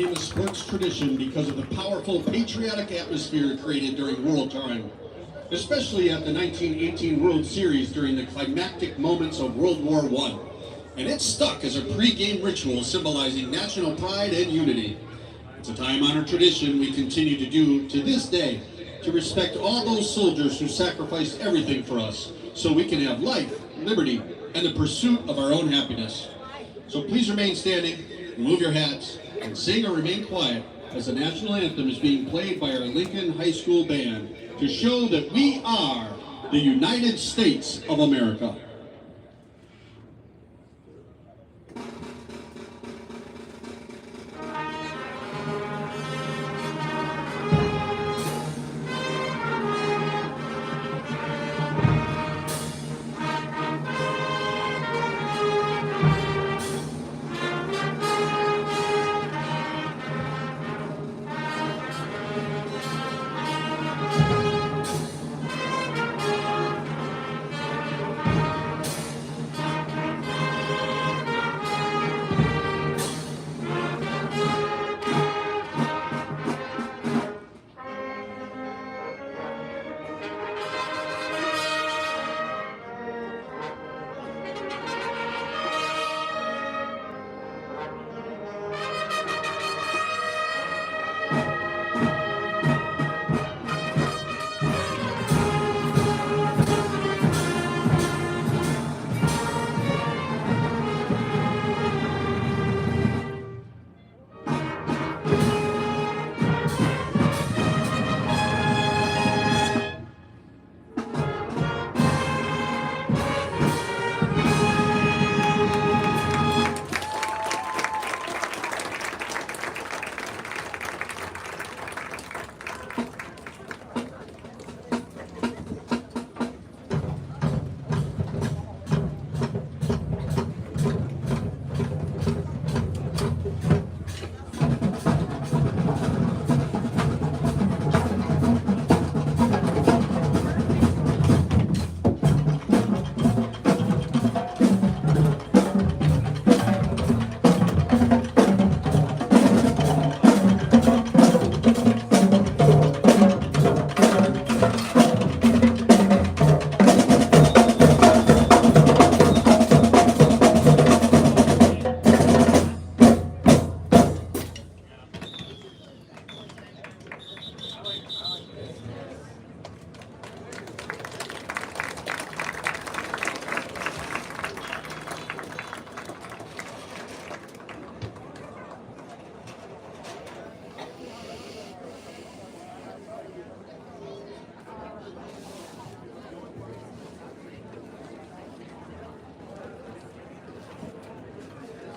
became a sports tradition because of the powerful patriotic atmosphere created during wartime, especially at the 1918 World Series during the climactic moments of World War I. And it stuck as a pre-game ritual symbolizing national pride and unity. It's a time-honored tradition we continue to do to this day to respect all those soldiers who sacrificed everything for us so we can have life, liberty, and the pursuit of our own happiness. So please remain standing, remove your hats, and sing or remain quiet as the national anthem is being played by our Lincoln High School band to show that we are the United States of America.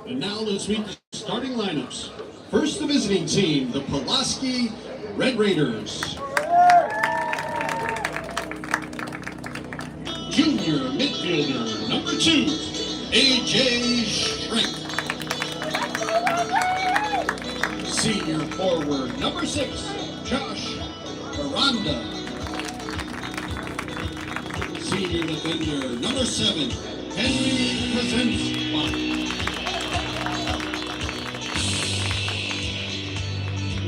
And now let's meet the starting lineups. First, the visiting team, the Pulaski Red Raiders. Junior midfielder, number 2, A.J. Schrenk. Senior forward, number 6, Josh Aranda. Senior defender, number 7, Henry Presents.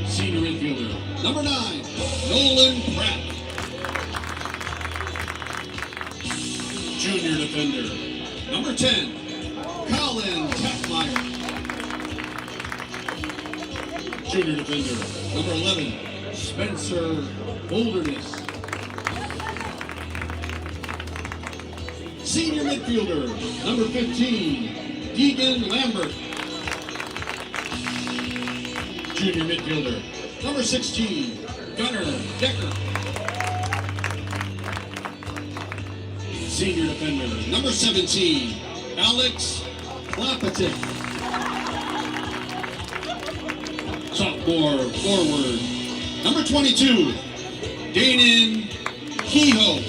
Senior infielder, number 9, Nolan Pratt. Junior defender, number 10, Colin Tackmeyer. Junior defender, number 11, Spencer Holderness. Senior midfielder, number 15, Deegan Lambert. Junior midfielder, number 16, Gunnar Decker. Senior defender, number 17, Alex Klapatik. Sophomore forward, number 22, Danon Kehoe.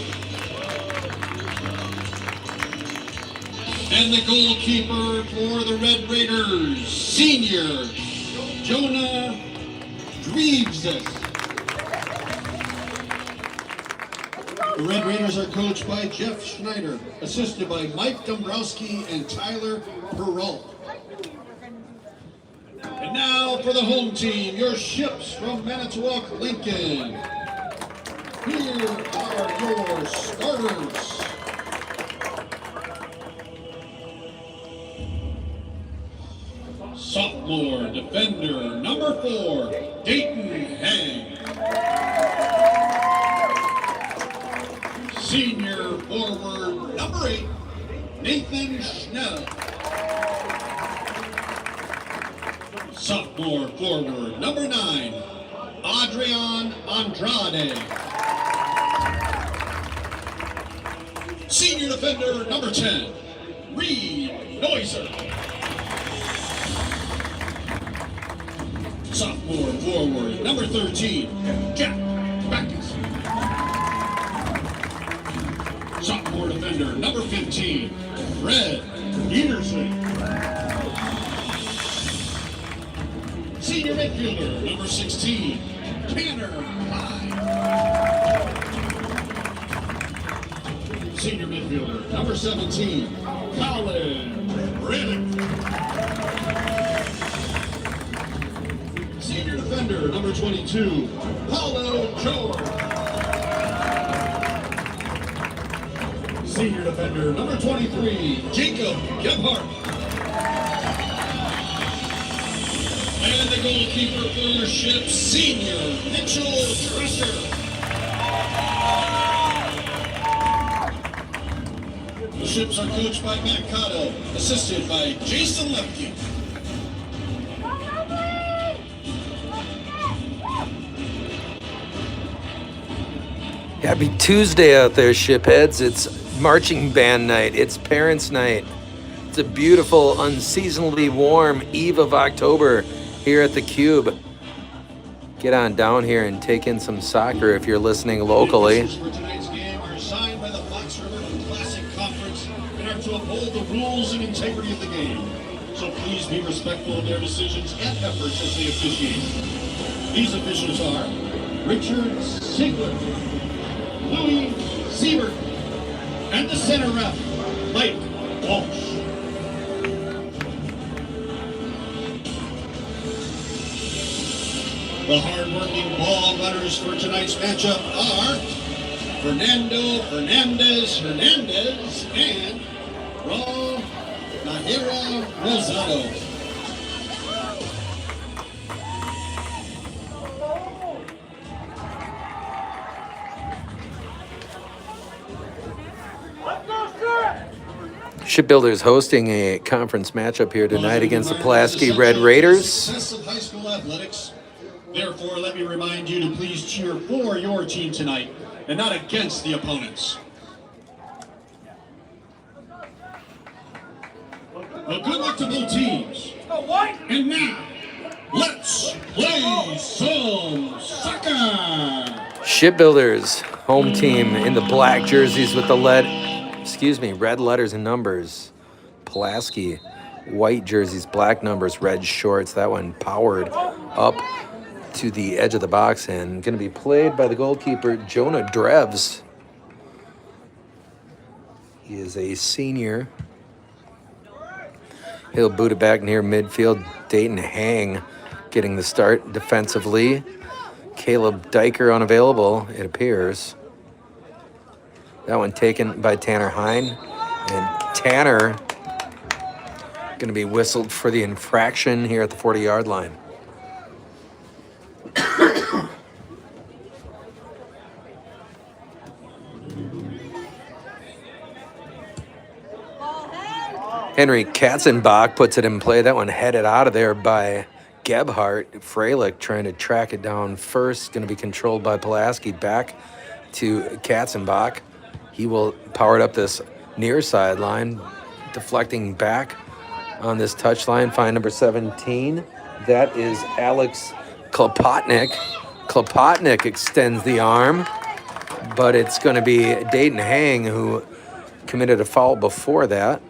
And the goalkeeper for the Red Raiders, senior Jonah Dreves. The Red Raiders are coached by Jeff Schneider, assisted by Mike Dombrowski and Tyler Perrault. And now up for the home team, your ships from Manitowoc, Lincoln. Here are your starters. Sophomore defender number 4, Dayton Hang. Senior forward number 8, Nathan Schnell. Sophomore forward number 9, Adrian Andrade. Senior defender number 10, Reed Neuser. Sophomore forward number 13, Jack Backus. Sophomore defender number 15, Fred Peterson. Senior midfielder number 16, Tanner Hyde. Senior midfielder number 17, Colin Brennan. Senior defender number 22, Paulo George. Senior defender number 23, Jacob Gebhardt. And the goalkeeper for your ship, Senior Mitchell Dresser. The ships are coached by Matt Cotto, assisted by Jason Lepke. Happy Tuesday out there, shipheads. It's marching band night. It's parents' night. It's a beautiful, unseasonably warm eve of October here at the Cube. Get on down here and take in some soccer if you're listening locally. For tonight's game are signed by the Fox River Classic Conference and are to uphold the rules and integrity of the game. So please be respectful of their decisions and efforts as they officiate. These officials are Richard Ziegler, Louis Siebert, and the center ref, Mike Walsh. The hard-working ball runners for tonight's matchup are Fernando Hernandez and Nahira Rosado. Shipbuilders hosting a conference matchup here tonight against the Pulaski Red Raiders. Success of high school athletics. Therefore, let me remind you to please cheer for your team tonight and not against the opponents. Well, good luck to both teams. And now, let's play some soccer. Shipbuilders home team in the black jerseys with the red letters and numbers. Pulaski, white jerseys, black numbers, red shorts. That one powered up to the edge of the box and going to be played by the goalkeeper, Jonah Dreves. He is a senior. He'll boot it back near midfield. Dayton Hang getting the start defensively. Caleb Diker unavailable, it appears. That one taken by Tanner Hine. And Tanner going to be whistled for the infraction here at the 40-yard line. Henry Katzenbach puts it in play. That one headed out of there by Gebhardt. Freilich trying to track it down first. Going to be controlled by Pulaski. Back to Katzenbach. He will power it up this near sideline, deflecting back on this touchline. Find number 17. That is Alex Klopotnik. Klopotnik extends the arm, but it's going to be Dayton Hang who committed a foul before that.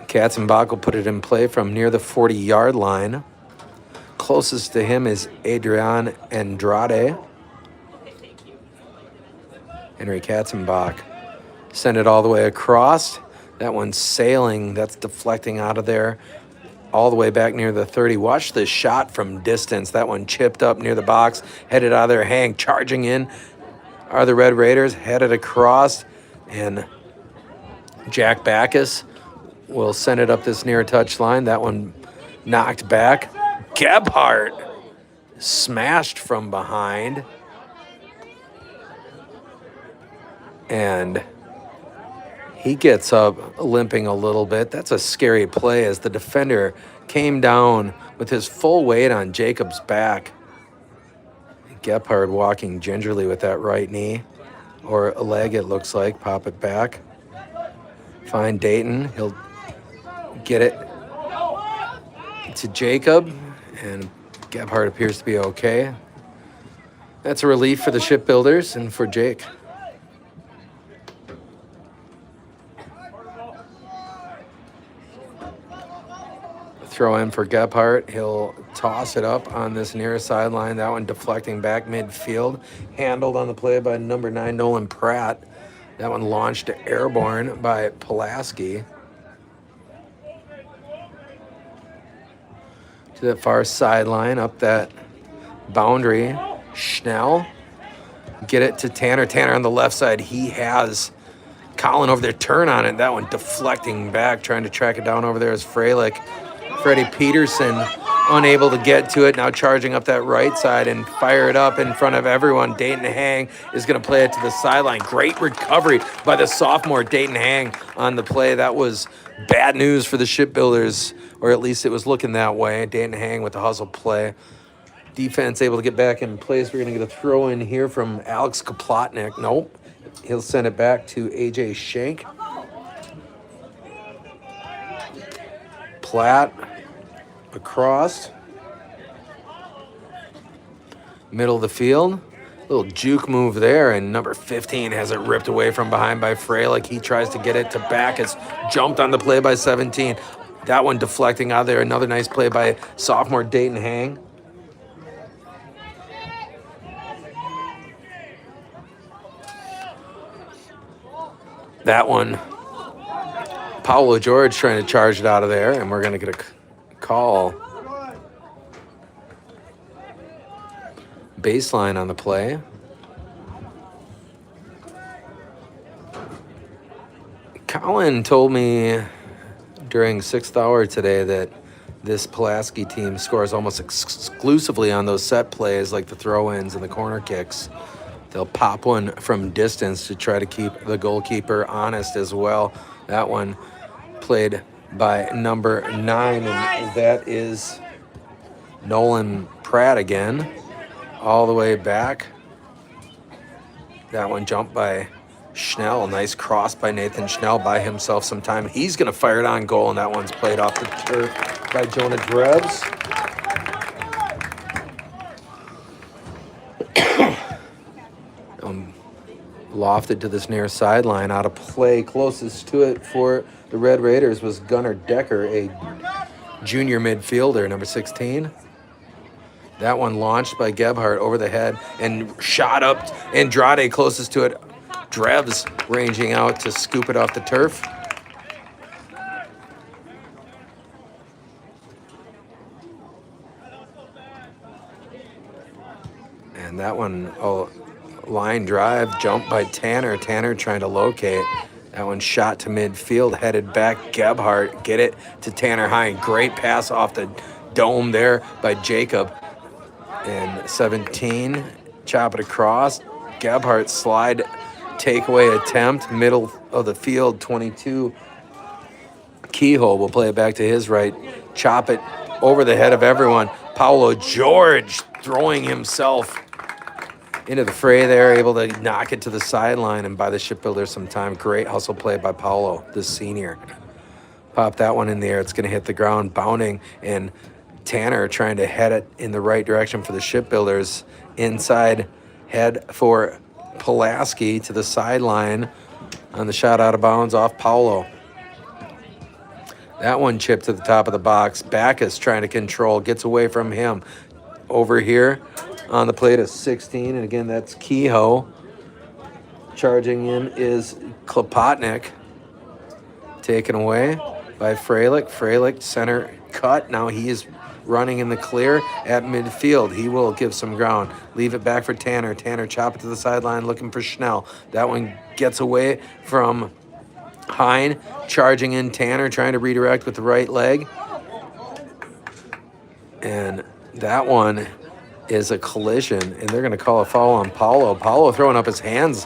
Katzenbach will put it in play from near the 40-yard line. Closest to him is Adrian Andrade. Henry Katzenbach send it all the way across. That one's sailing. That's deflecting out of there. all the way back near the 30. Watch this shot from distance. That one chipped up near the box, headed out of there. Hang charging in are the Red Raiders, headed across, and Jack Backus will send it up this near touch line. That one knocked back. Gebhardt smashed from behind. And he gets up limping a little bit. That's a scary play as the defender came down with his full weight on Jacob's back. Gebhardt walking gingerly with that right knee, or a leg it looks like. Pop it back. Find Dayton. He'll get it to Jacob, and Gebhardt appears to be okay. That's a relief for the Shipbuilders and for Jake. Throw in for Gebhardt. He'll toss it up on this near sideline. That one deflecting back midfield. Handled on the play by number 9, Nolan Pratt. That one launched airborne by Pulaski. To that far sideline, up that boundary. Schnell. Get it to Tanner. Tanner on the left side. He has Colin over there. Turn on it. That one deflecting back. Trying to track it down over there is Freilich. Freddie Peterson unable to get to it. Now charging up that right side and fire it up in front of everyone. Dayton Hang is going to play it to the sideline. Great recovery by the sophomore Dayton Hang on the play. That was bad news for the Shipbuilders, or at least it was looking that way. Dayton Hang with the hustle play. Defense able to get back in place. We're going to get a throw in here from Alex Kaplotnik. Nope. He'll send it back to A.J. Shank. Platt across. Middle of the field. Little juke move there, and number 15 has it ripped away from behind by Freilich. He tries to get it to Backus. Jumped on the play by 17. That one deflecting out there. Another nice play by sophomore Dayton Hang. That one, Paulo George trying to charge it out of there, and we're going to get a call. Baseline on the play. Colin told me during 6th hour today that this Pulaski team scores almost exclusively on those set plays like the throw-ins and the corner kicks. They'll pop one from distance to try to keep the goalkeeper honest as well. That one played by number 9, and that is Nolan Pratt again. All the way back. That one jumped by Schnell. Nice cross by Nathan Schnell. Buy himself some time. He's going to fire it on goal, and that one's played off the turf by Jonah Drebs. Lofted to this near sideline. Out of play. Closest to it for the Red Raiders was Gunnar Decker, a junior midfielder, number 16. That one launched by Gebhardt over the head and shot up. Andrade closest to it. Drebs ranging out to scoop it off the turf. And that one, line drive, jump by Tanner. Tanner trying to locate. That one shot to midfield, headed back. Gebhardt get it to Tanner Hine. Great pass off the dome there by Jacob. And 17, chop it across. Gebhardt slide takeaway attempt, middle of the field, 22. Keyhole will play it back to his right. Chop it over the head of everyone. Paulo George throwing himself into the fray there, able to knock it to the sideline and buy the Shipbuilders some time. Great hustle play by Paulo, the senior. Pop that one in the air. It's going to hit the ground, bounding, and Tanner trying to head it in the right direction for the Shipbuilders. Inside head for Pulaski to the sideline on the shot out of bounds off Paulo. That one chipped to the top of the box. Backus trying to control, gets away from him. Over here on the plate is 16, and again, that's Kehoe. Charging in is Klopotnik. Taken away by Freilich. Freilich, center cut. Now he is running in the clear at midfield. He will give some ground. Leave it back for Tanner. Tanner chop it to the sideline looking for Schnell. That one gets away from Hine. Charging in Tanner, trying to redirect with the right leg. And that one is a collision, and they're going to call a foul on Paulo. Paulo throwing up his hands,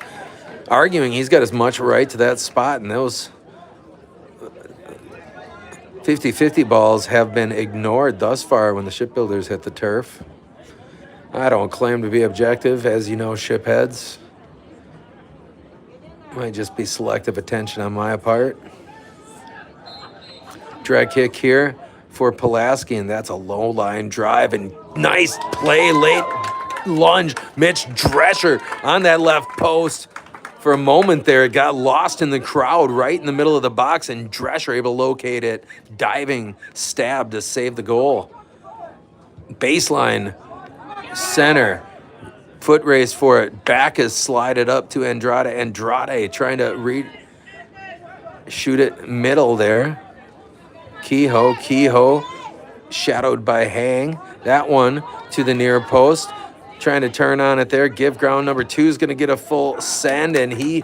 arguing he's got as much right to that spot, and those 50-50 balls have been ignored thus far when the shipbuilders hit the turf. I don't claim to be objective, as you know, shipheads. Might just be selective attention on my part. Drag kick here for Pulaski, and that's a low line drive, and nice play, late lunge. Mitch Drescher on that left post. For a moment there, it got lost in the crowd right in the middle of the box, and Drescher able to locate it. Diving stab to save the goal. Baseline, center, foot race for it. Back is slided up to Andrade. Andrade trying to shoot it middle there. Kehoe, shadowed by Hang. That one to the near post. Trying to turn on it there. Give ground. Number 2 is going to get a full send, and he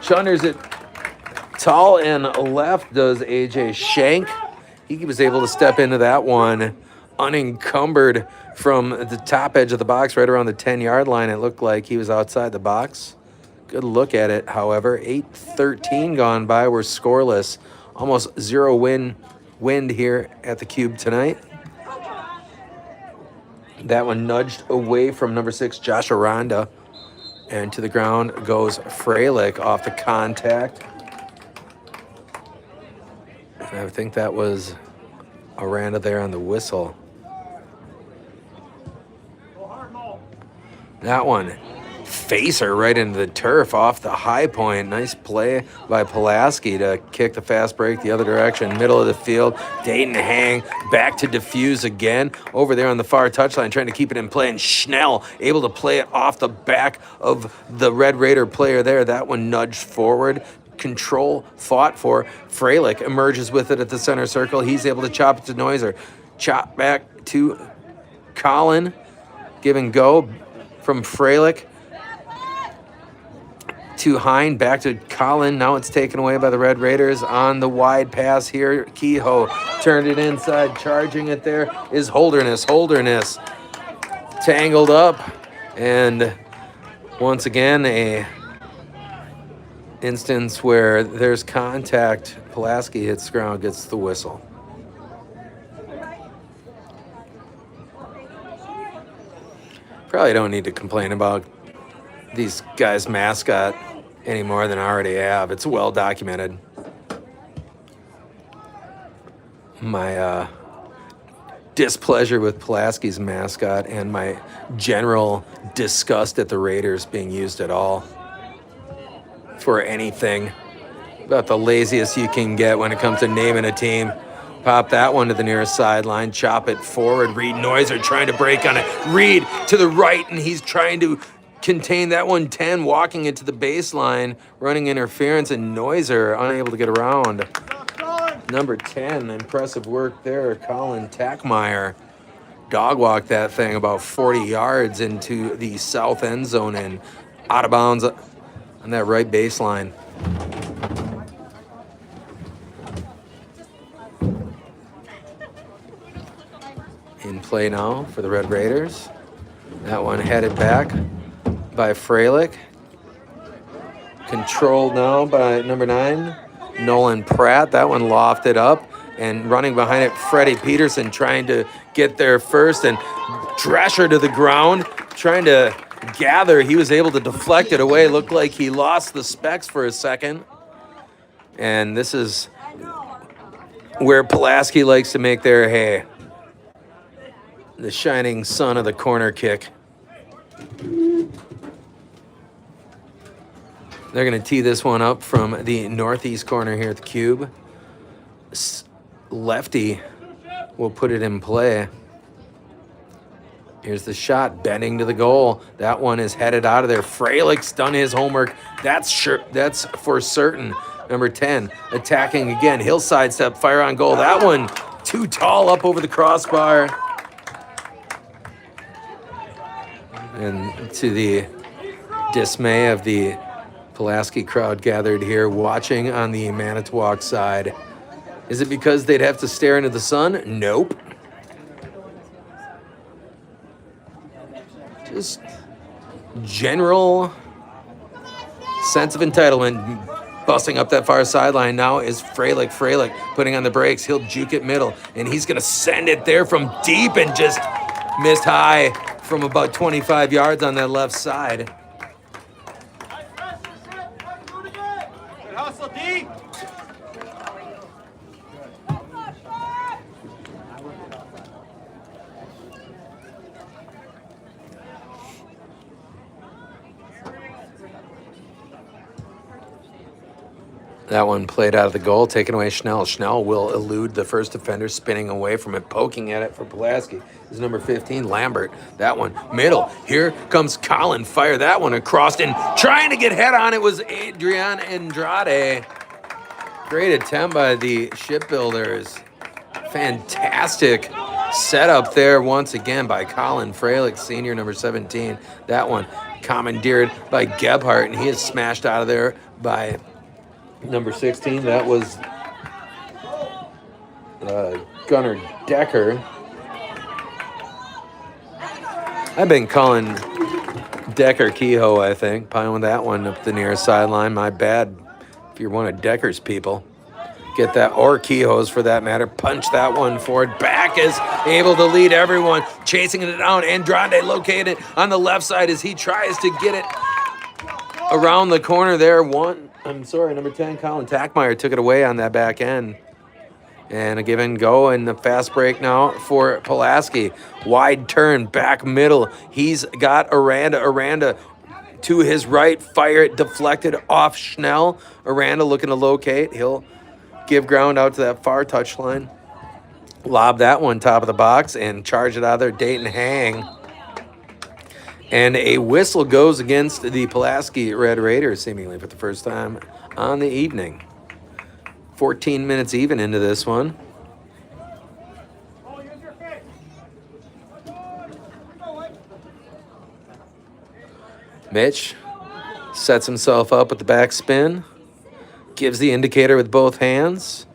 chunders it tall and left, does AJ Shank. He was able to step into that one unencumbered from the top edge of the box right around the 10-yard line. It looked like he was outside the box. Good look at it, however. 8:13 gone by. We're scoreless. Almost zero wind here at the Cube tonight. That one nudged away from number 6, Josh Aranda. And to the ground goes Freilich off the contact. And I think that was Aranda there on the whistle. That one, facer right into the turf off the high point. Nice play by Pulaski to kick the fast break the other direction. Middle of the field, Dayton Hang back to defuse again. Over there on the far touchline, trying to keep it in play. And Schnell able to play it off the back of the Red Raider player there. That one nudged forward. Control fought for. Freilich emerges with it at the center circle. He's able to chop it to Neuser. Chop back to Colin. Give and go from Freilich to Hine, back to Colin. Now it's taken away by the Red Raiders on the wide pass here. Kehoe turned it inside. Charging it there is Holderness. Holderness tangled up. And once again, a instance where there's contact. Pulaski hits ground, gets the whistle. Probably don't need to complain about these guys' mascot any more than I already have. It's well documented. My displeasure with Pulaski's mascot and my general disgust at the Raiders being used at all for anything. About the laziest you can get when it comes to naming a team. Pop that one to the nearest sideline. Chop it forward. Reed Neuser trying to break on it. Reed to the right, and he's trying to contain that one. 10 walking into the baseline, running interference, and Neuser unable to get around. Number 10, impressive work there. Colin Tackmeyer dog walked that thing about 40 yards into the south end zone and out of bounds on that right baseline. In play now for the Red Raiders. That one headed back by Freilich. Controlled now by number 9, Nolan Pratt. That one lofted up, and running behind it, Freddie Peterson trying to get there first, and Drescher to the ground, trying to gather. He was able to deflect it away. Looked like he lost the specs for a second. And this is where Pulaski likes to make their hay. The shining sun of the corner kick. They're going to tee this one up from the northeast corner here at the Cube. Lefty will put it in play. Here's the shot, bending to the goal. That one is headed out of there. Freilich's done his homework. That's for certain. Number 10 attacking again. He'll sidestep, fire on goal. That one too tall up over the crossbar. And to the dismay of the Pulaski crowd gathered here watching on the Manitowoc side. Is it because they'd have to stare into the sun? Nope. Just general sense of entitlement. Busting up that far sideline now is Freilich. Freilich putting on the brakes. He'll juke it middle, and he's going to send it there from deep and just missed high from about 25 yards on that left side. Good hustle, D. That one played out of the goal, taken away Schnell. Schnell will elude the first defender, spinning away from it, poking at it for Pulaski. Is number 15, Lambert. That one, middle. Here comes Colin. Fire that one across, and trying to get head on it was Adrian Andrade. Great attempt by the Shipbuilders. Fantastic setup there once again by Colin Freilich, senior, number 17. That one commandeered by Gebhardt, and he is smashed out of there by number 16. That was Gunnar Decker. I've been calling Decker Kehoe, I think. Piling that one up the near sideline. My bad if you're one of Decker's people. Get that, or Kehoe's for that matter. Punch that one forward. Back is able to lead everyone. Chasing it down. Andrade located on the left side as he tries to get it around the corner there. Number 10, Colin Tackmeyer took it away on that back end. And a give and go, and the fast break now for Pulaski. Wide turn, back middle. He's got Aranda. Aranda to his right, fire it, deflected off Schnell. Aranda looking to locate. He'll give ground out to that far touchline. Lob that one top of the box and charge it out of there. Dayton Hang. And a whistle goes against the Pulaski Red Raiders, seemingly for the first time on the evening. 14 minutes even into this one. Mitch sets himself up with the back spin. Gives the indicator with both hands.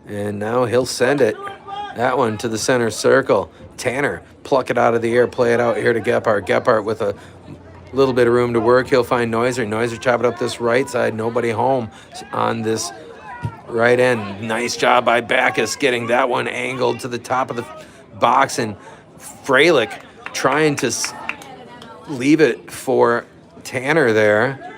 And now he'll send it. That one to the center circle. Tanner, pluck it out of the air, play it out here to Gebhardt. Gebhardt with a little bit of room to work. He'll find Neuser. Neuser chop it up this right side. Nobody home on this right end. Nice job by Backus getting that one angled to the top of the box. And Freilich trying to leave it for Tanner there.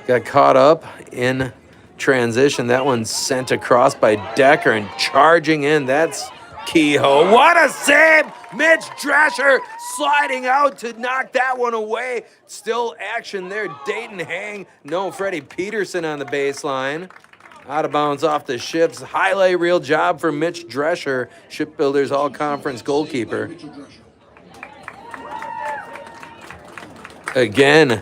Got caught up in transition. That one sent across by Decker and charging in. That's Kehoe. What a save! Mitch Drescher sliding out to knock that one away. Still action there. Dayton Hang. No, Freddie Peterson on the baseline. Out of bounds off the Ships. Highlight reel job for Mitch Drescher, Shipbuilders All-Conference goalkeeper. Again.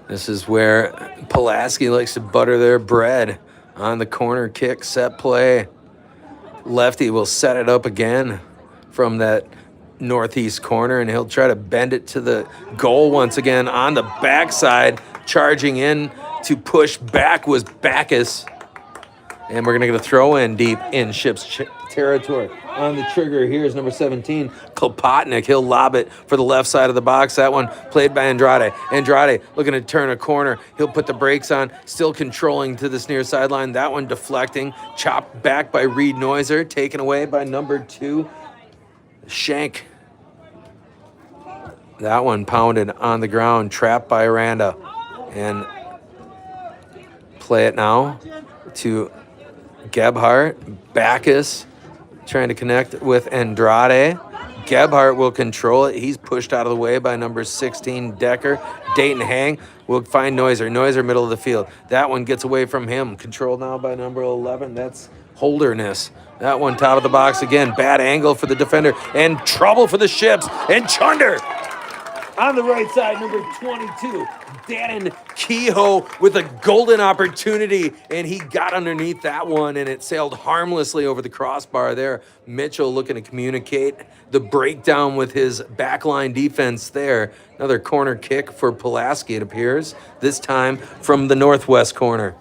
This is where Pulaski likes to butter their bread on the corner kick set play. Lefty will set it up again from that northeast corner, and he'll try to bend it to the goal once again on the backside. Charging in to push back was Backus. And we're going to get a throw in deep in Ship's territory. On the trigger here is number 17, Klopotnik. He'll lob it for the left side of the box. That one played by Andrade. Andrade looking to turn a corner. He'll put the brakes on, still controlling to this near sideline. That one deflecting. Chopped back by Reed Neuser. Taken away by number 2, Shank. That one pounded on the ground, trapped by Aranda. And play it now to Gebhardt. Backus trying to connect with Andrade. Gebhardt will control it. He's pushed out of the way by number 16, Decker. Dayton Hang will find Neuser. Neuser, middle of the field. That one gets away from him. Controlled now by number 11. That's Holderness. That one top of the box again. Bad angle for the defender. And trouble for the Ships. And Chunder On the right side, number 22, Dan Kehoe with a golden opportunity, and he got underneath that one, and it sailed harmlessly over the crossbar there. Mitchell looking to communicate the breakdown with his backline defense there. Another corner kick for Pulaski, it appears, this time from the northwest corner.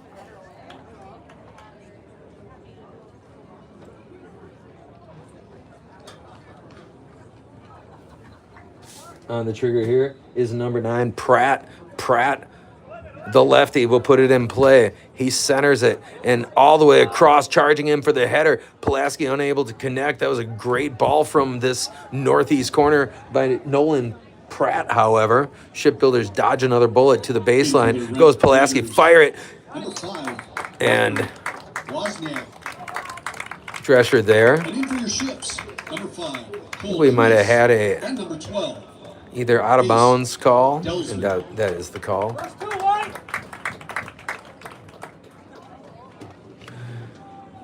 On the trigger here is number 9, Pratt. Pratt, the lefty, will put it in play. He centers it and all the way across, charging in for the header. Pulaski unable to connect. That was a great ball from this northeast corner by Nolan Pratt, however. Shipbuilders dodge another bullet to the baseline. Goes Pulaski, fire it. Number 5. And Wozniak. Drescher there. And in for your ships. Number 5. We might have had And number 12. either out of bounds call, and that is the call.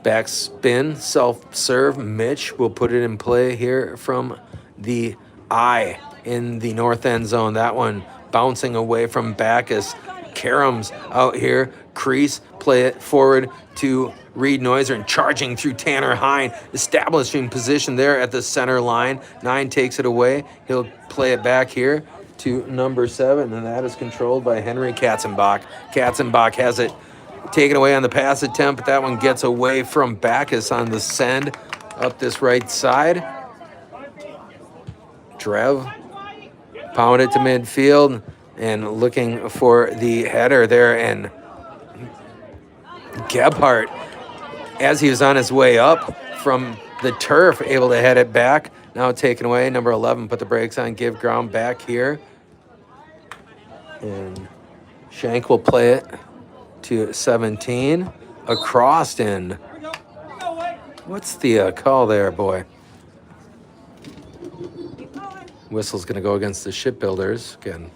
Back spin, self-serve. Mitch will put it in play here from the eye in the north end zone. That one bouncing away from Backus. Karams out here. Crease, play it forward to Reed Noiser and charging through Tanner Hine, establishing position there at the center line. 9 takes it away. He'll play it back here to number 7, and that is controlled by Henry Katzenbach. Katzenbach has it taken away on the pass attempt, but that one gets away from Backus on the send up this right side. Drev pound it to midfield and looking for the header there, and Gebhardt, as he was on his way up from the turf, able to head it back. Now taken away. Number 11 put the brakes on, give ground back here. And Shank will play it to 17. Across in. What's the call there, boy? Whistle's going to go against the Shipbuilders again.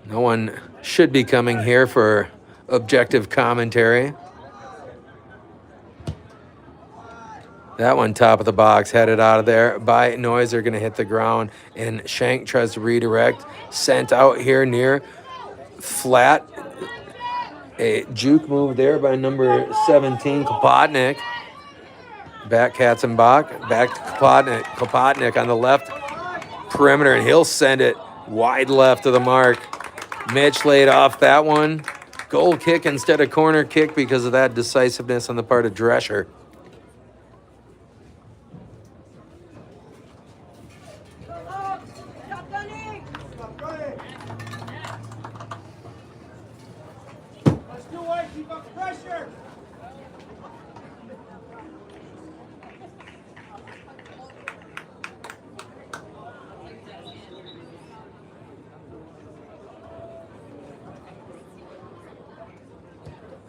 No one should be coming here for objective commentary. That one top of the box, headed out of there by Noiser, going to hit the ground, and Shank tries to redirect. Sent out here near flat. A juke move there by number 17, Kopotnik. Back Katzenbach, back to Kopotnik. Kopotnik on the left perimeter, and he'll send it wide left of the mark. Mitch laid off that one. Goal kick instead of corner kick because of that decisiveness on the part of Drescher.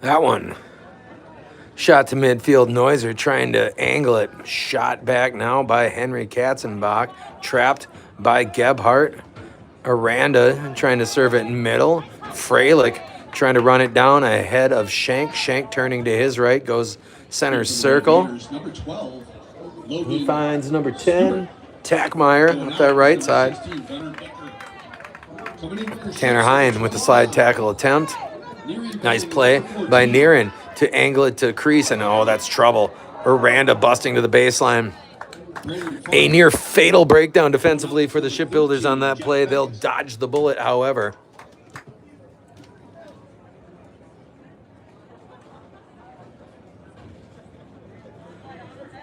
That one. Shot to midfield. Noiser trying to angle it. Shot back now by Henry Katzenbach. Trapped by Gebhardt. Aranda trying to serve it in middle. Freilich trying to run it down ahead of Shank. Shank turning to his right. Goes center circle. He finds number 10. Tackmeyer up that right side. Tanner Hine with the slide tackle attempt. Nice play by Niren to angle it to crease, and oh, that's trouble. Aranda busting to the baseline. A near fatal breakdown defensively for the Shipbuilders on that play. They'll dodge the bullet, however.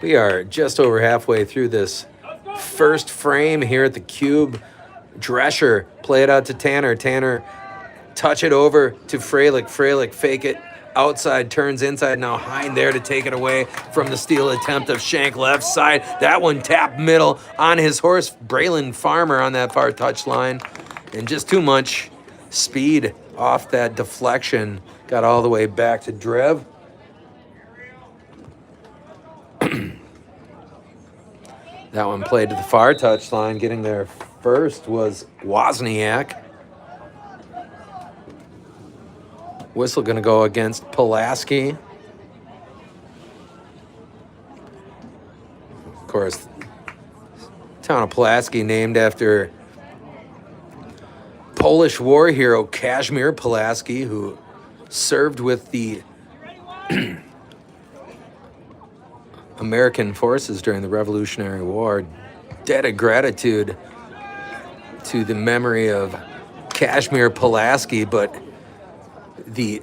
We are just over halfway through this first frame here at the Cube. Drescher play it out to Tanner. Tanner touch it over to Freilich. Freilich fake it outside, turns inside. Now Hine there to take it away from the steal attempt of Shank left side. That one tapped middle on his horse. Braylon Farmer on that far touch line. And just too much speed off that deflection. Got all the way back to Drev. That one played to the far touch line. Getting there first was Wozniak. Whistle going to go against Pulaski. Of course, Town of Pulaski named after Polish war hero Kazimierz Pulaski, who served with the American forces during the Revolutionary War. Debt of gratitude to the memory of Kazimierz Pulaski, but the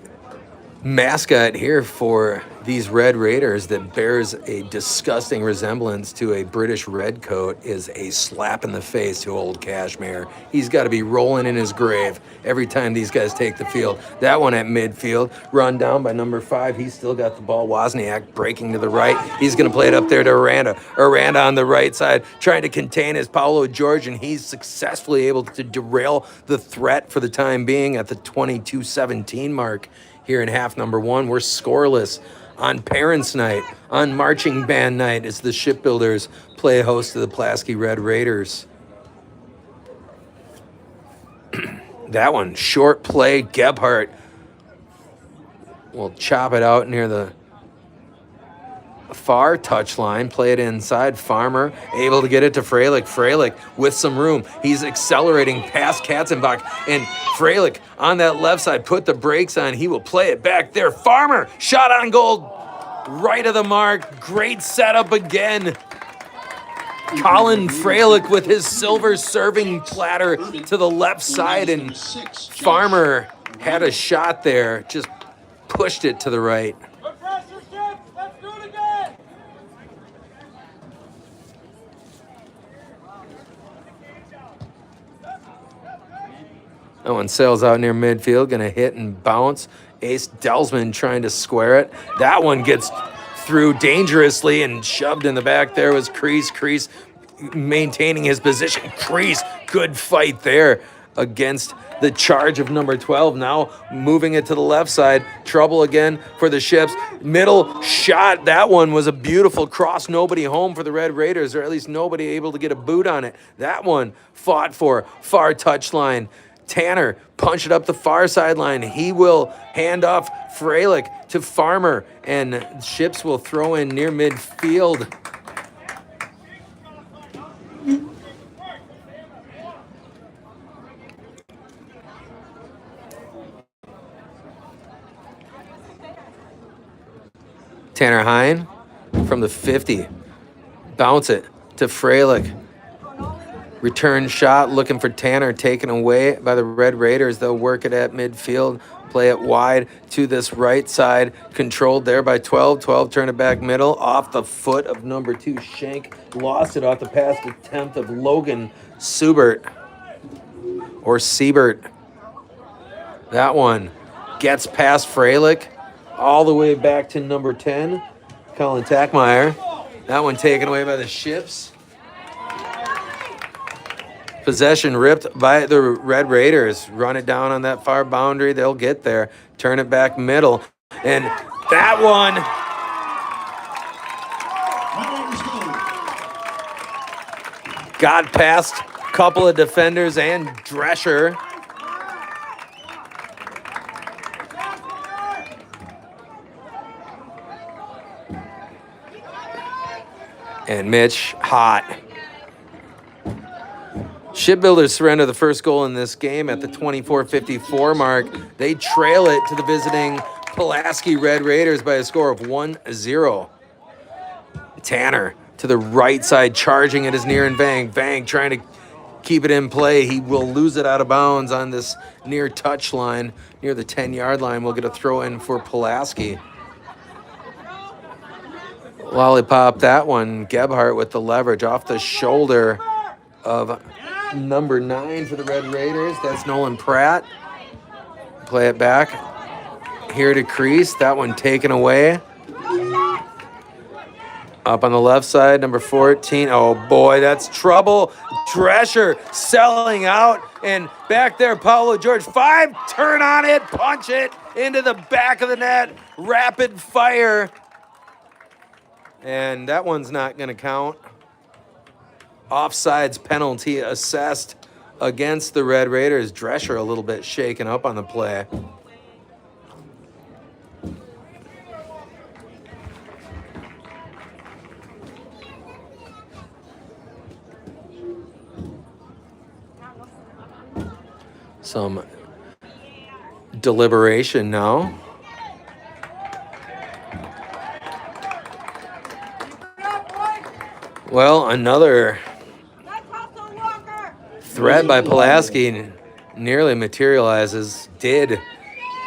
mascot here for these Red Raiders that bears a disgusting resemblance to a British redcoat is a slap in the face to old Kashmir. He's got to be rolling in his grave every time these guys take the field. That one at midfield, run down by number 5. He's still got the ball. Wozniak breaking to the right. He's going to play it up there to Aranda. Aranda on the right side trying to contain his Paulo George, and he's successfully able to derail the threat for the time being at the 22-17 mark. Here in half number 1, we're scoreless on Parents' Night, on Marching Band Night, as the Shipbuilders play host to the Pulaski Red Raiders. That one, short play, Gebhardt will chop it out near the far touchline, play it inside. Farmer able to get it to Freilich. Freilich with some room. He's accelerating past Katzenbach, and Freilich on that left side put the brakes on. He will play it back there. Farmer shot on goal, right of the mark. Great setup again. Colin Freilich with his silver serving platter to the left side, and Farmer had a shot there, just pushed it to the right. That one sails out near midfield, going to hit and bounce. Ace Delsman trying to square it. That one gets through dangerously and shoved in the back. There was Crease. Crease maintaining his position. Crease, good fight there against the charge of number 12. Now moving it to the left side. Trouble again for the Ships. Middle shot. That one was a beautiful cross. Nobody home for the Red Raiders, or at least nobody able to get a boot on it. That one fought for. Far touchline. Tanner punch it up the far sideline. He will hand off Freilich to Farmer, and Ships will throw in near midfield. Tanner Hine from the 50. Bounce it to Freilich. Return shot, looking for Tanner, taken away by the Red Raiders. They'll work it at midfield, play it wide to this right side, controlled there by 12. 12 turn it back middle, off the foot of number 2, Schenk. Lost it off the pass attempt of Logan Subert, or Siebert. That one gets past Freilich, all the way back to number 10, Colin Tackmeyer. That one taken away by the Ships. Possession ripped by the Red Raiders. Run it down on that far boundary. They'll get there. Turn it back middle. And that one got past a couple of defenders and Drescher. And Mitch hot. Shipbuilders surrender the first goal in this game at the 24:54 mark. They trail it to the visiting Pulaski Red Raiders by a score of 1-0. Tanner to the right side, charging it is near and Vang. Vang trying to keep it in play. He will lose it out of bounds on this near touch line, near the 10-yard line. We'll get a throw in for Pulaski. Lollipop that one. Gebhardt with the leverage off the shoulder of number 9 for the Red Raiders. That's Nolan Pratt. Play it back here to Crease. That one taken away. Up on the left side, number 14. Oh boy, that's trouble. Drescher selling out, and back there, Paulo George. 5, turn on it, punch it into the back of the net. Rapid fire. And that one's not going to count. Offsides penalty assessed against the Red Raiders. Drescher a little bit shaken up on the play. Some deliberation now. Well, another threat by Pulaski nearly materializes. Did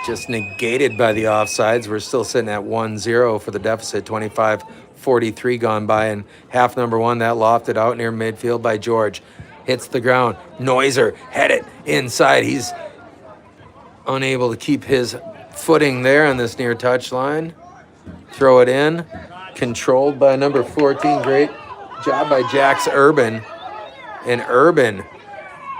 just negated by the offsides. We're still sitting at 1-0 for the deficit. 25-43 gone by, and half number one, that lofted out near midfield by George. Hits the ground. Noiser head it inside. He's unable to keep his footing there on this near touchline. Throw it in. Controlled by number 14. Great job by Jax Urban. And Urban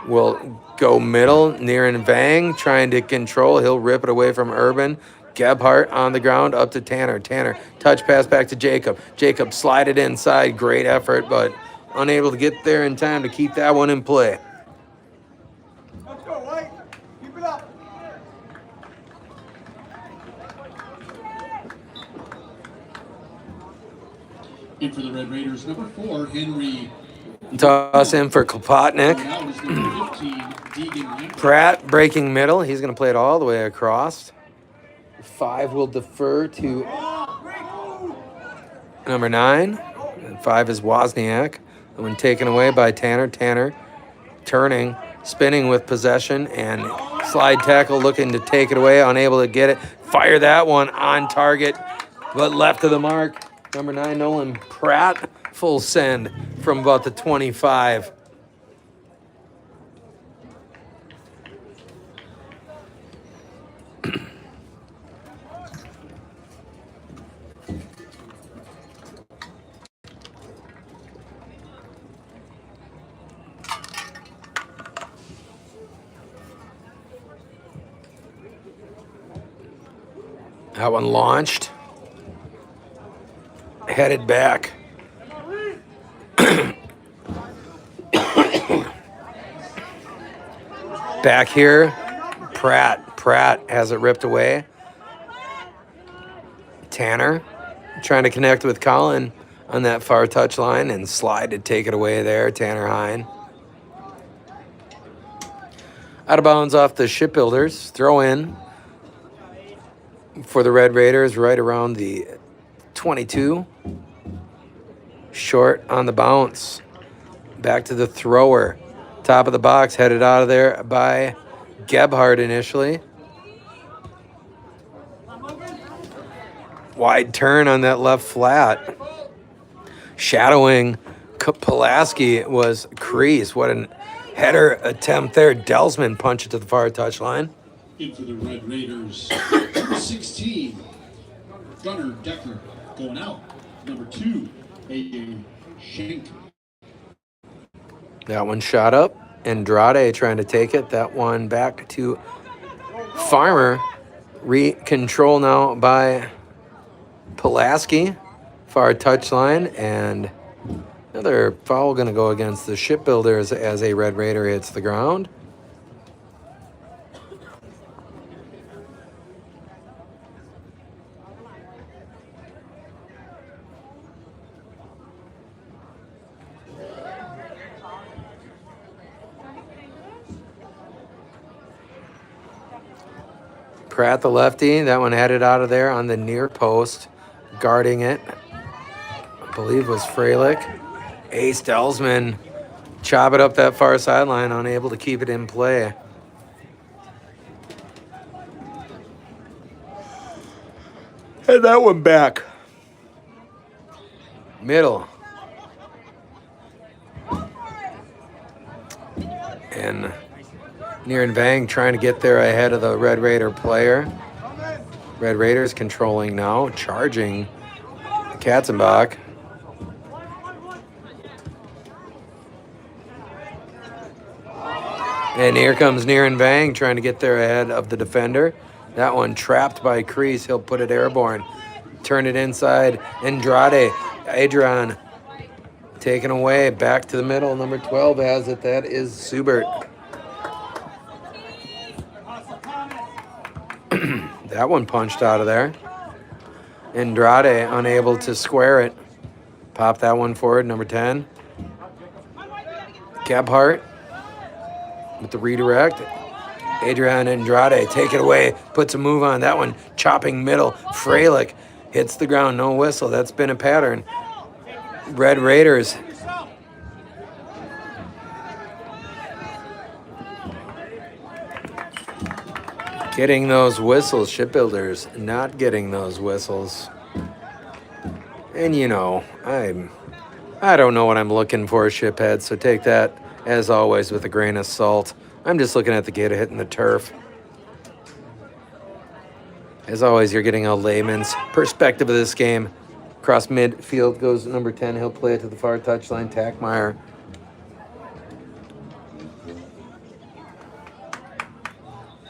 will go middle, near and Vang, trying to control. He'll rip it away from Urban. Gebhardt on the ground, up to Tanner. Tanner, touch pass back to Jacob. Jacob slide it inside. Great effort, but unable to get there in time to keep that one in play. Let's go, White. Keep it up. In for the Red Raiders, number 4, Henry. Toss in for Klopotnik. Now is number 15, Deegan Lamprey. Pratt breaking middle. He's going to play it all the way across. 5 will defer to number 9. And 5 is Wozniak. And when taken away by Tanner. Tanner turning, spinning with possession, and slide tackle looking to take it away. Unable to get it. Fire that one on target, but left of the mark. Number 9, Nolan Pratt. Full send from about the 25. That one launched. Headed back. Back here, Pratt has it ripped away. Tanner trying to connect with Colin on that far touch line and slide to take it away there. Tanner Hine. Out of bounds off the Shipbuilders. Throw in for the Red Raiders right around the 22. Short on the bounce. Back to the thrower. Top of the box, headed out of there by Gebhardt initially. Wide turn on that left flat. Shadowing Pulaski was Kreese. What a header attempt there. Delsman punch it to the far touchline. In for the Red Raiders, 16, Gunnar Decker going out. Number 2, A.A. Schenk. That one shot up. Andrade trying to take it. That one back to Farmer. Control now by Pulaski. Far touchline. And another foul going to go against the Shipbuilders as a Red Raider hits the ground. Pratt, the lefty, that one headed out of there on the near post, guarding it. I believe was Freilich. Ace Delsman chop it up that far sideline, unable to keep it in play. Head that one back. Middle. And Near and Vang trying to get there ahead of the Red Raider player. Red Raiders controlling now, charging Katzenbach. And here comes Near and Vang trying to get there ahead of the defender. That one trapped by Kreese. He'll put it airborne. Turn it inside. Andrade. Adrian taken away. Back to the middle. Number 12 has it. That is Subert. That one punched out of there. Andrade unable to square it. Pop that one forward, number 10. Gebhardt with the redirect. Adrian Andrade, take it away, puts a move on that one, chopping middle. Freilich hits the ground, no whistle. That's been a pattern. Red Raiders getting those whistles. Shipbuilders not getting those whistles. And you know, I don't know what I'm looking for, shiphead, so take that, as always, with a grain of salt. I'm just looking at the gator hitting the turf. As always, you're getting a layman's perspective of this game. Across midfield goes number 10. He'll play it to the far touchline. Tackmeyer.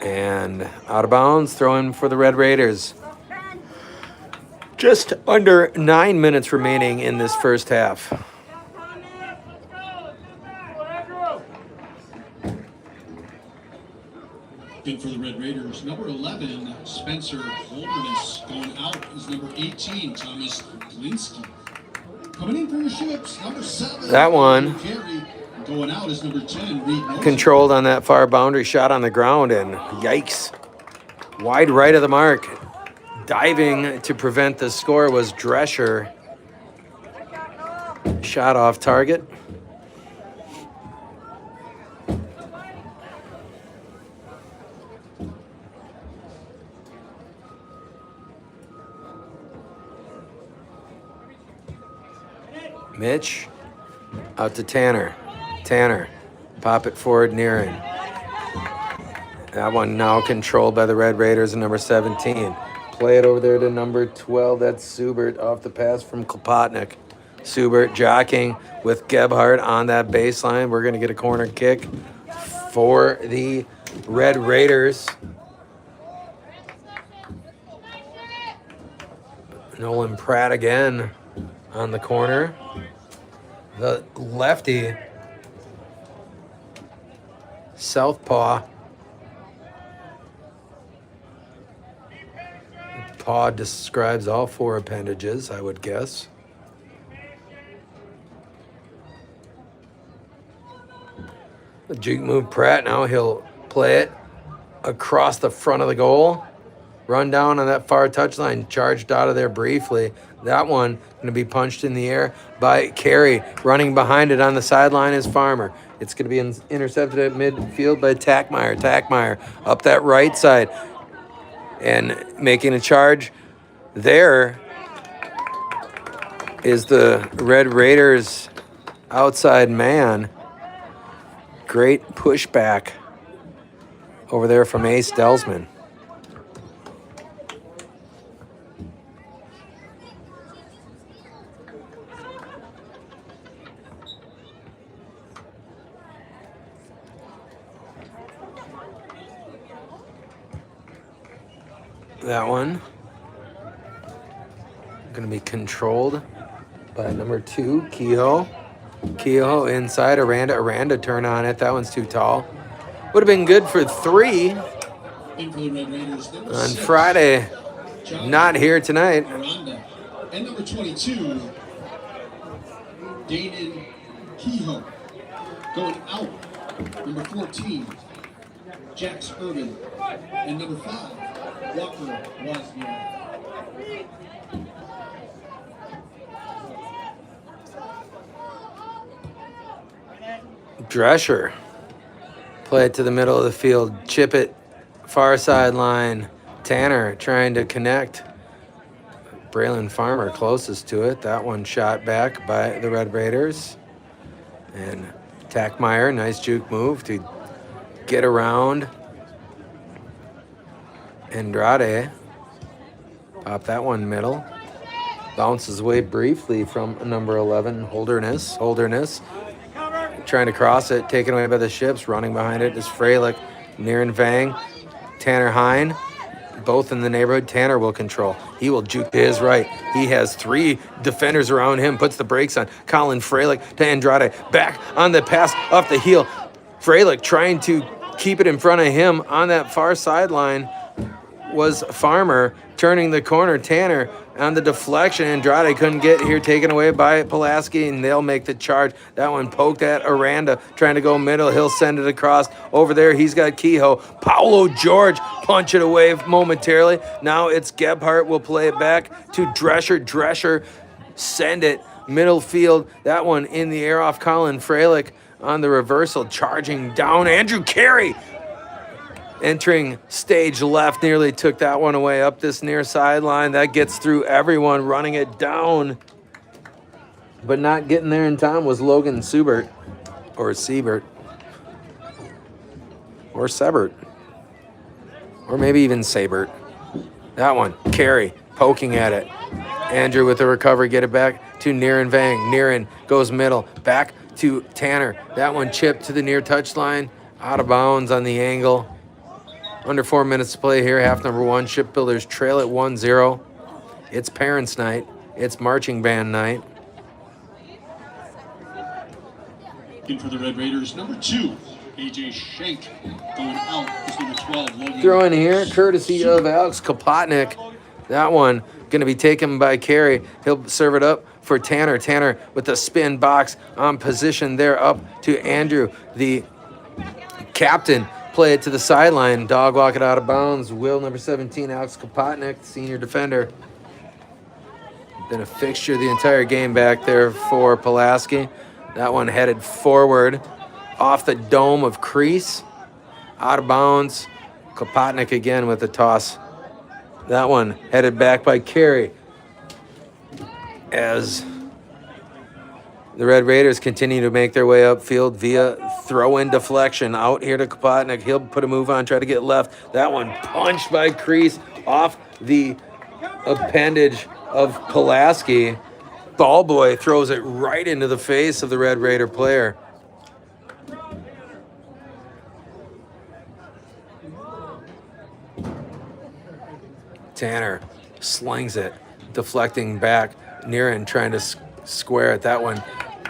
And out of bounds, throwing for the Red Raiders. Just under 9 minutes remaining in this first half. In for the Red Raiders, number 11, Spencer Holderness. Going out is number 18, Thomas Pulaski. Coming in for your ships, number 7. That one. Going out is number 10, Reed Nelson. Controlled on that far boundary, shot on the ground, and yikes. Wide right of the mark. Diving to prevent the score was Drescher. Shot off target. Mitch out to Tanner. Tanner, pop it forward, Nearin. That one now controlled by the Red Raiders and number 17. Play it over there to number 12. That's Subert off the pass from Klopotnik. Subert jockeying with Gebhardt on that baseline. We're going to get a corner kick for the Red Raiders. Nolan Pratt again on the corner. The lefty, southpaw. Paw describes all 4 appendages, I would guess. The juke move Pratt. Now he'll play it across the front of the goal. Run down on that far touchline. Charged out of there briefly. That one going to be punched in the air by Carey. Running behind it on the sideline is Farmer. It's going to be intercepted at midfield by Tackmeyer. Tackmeyer up that right side. And making a charge there is the Red Raiders outside man. Great pushback over there from Ace Delsman. That one going to be controlled by number 2, Kehoe. Kehoe inside, Aranda turn on it. That one's too tall. Would have been good for 3 In for the Red Raiders, number on 6, Friday. John Not here tonight. Aranda. And number 22, Danon Kehoe. Going out, number 14, Jax Urban. And number 5, Walker Wozniak. Drescher. Play it to the middle of the field. Chip it far sideline. Tanner trying to connect. Braylon Farmer closest to it. That one shot back by the Red Raiders. And Tackmeyer, nice juke move to get around. Andrade. Pop that one middle. Bounces away briefly from number 11, Holderness. Holderness trying to cross it, taken away by the ships. Running behind it is Freilich, Niren Vang, Tanner Hine, both in the neighborhood. Tanner will control. He will juke to his right. He has 3 defenders around him, puts the brakes on. Colin Freilich to Andrade. Back on the pass off the heel. Freilich trying to keep it in front of him on that far sideline was Farmer. Turning the corner, Tanner on the deflection. Andrade couldn't get here, taken away by Pulaski, and they'll make the charge. That one poked at Aranda, trying to go middle. He'll send it across. Over there, he's got Kehoe. Paulo George punch it away momentarily. Now it's Gebhardt will play it back to Drescher. Drescher send it middle field. That one in the air off Colin Freilich on the reversal, charging down. Andrew Carey entering stage left, nearly took that one away up this near sideline. That gets through everyone, running it down. But not getting there in time was Logan Siebert, or Siebert, or Sebert, or maybe even Sabert. That one, Carey poking at it. Andrew with the recovery, get it back to Niren Vang. Niren goes middle, back to Tanner. That one chipped to the near touchline, out of bounds on the angle. Under 4 minutes to play here, half number one. Shipbuilders trail at 1-0. It's parents' night. It's marching band night. In for the Red Raiders, number 2, AJ Schenk. Going out is number 12, Logan. Throw in here, courtesy of Alex Kopotnik. That one going to be taken by Carey. He'll serve it up for Tanner. Tanner with the spin box on position there, up to Andrew, the captain. Play it to the sideline. Dog walk it out of bounds. Will number 17, Alex Kopotnik, senior defender. Been a fixture the entire game back there for Pulaski. That one headed forward off the dome of crease. Out of bounds. Kopotnik again with the toss. That one headed back by Carey as the Red Raiders continue to make their way upfield via throw-in deflection. Out here to Kopotnik. He'll put a move on, try to get left. That one punched by Crease off the appendage of Pulaski. Ball boy throws it right into the face of the Red Raider player. Tanner slings it, deflecting back. Niren trying to square it. That one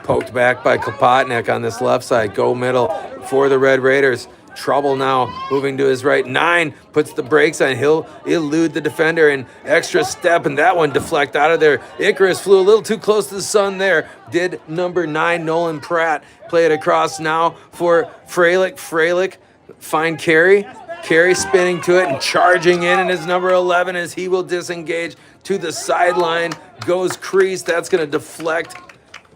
poked back by Kopotnik on this left side. Go middle for the Red Raiders. Trouble now, moving to his right. 9 puts the brakes on. He'll elude the defender, and extra step, and that one deflect out of there. Icarus flew a little too close to the sun there. Did number 9, Nolan Pratt. Play it across now for Freilich. Freilich find Carey. Carey spinning to it and charging in, and his number 11 as he will disengage to the sideline. Goes Crease. That's going to deflect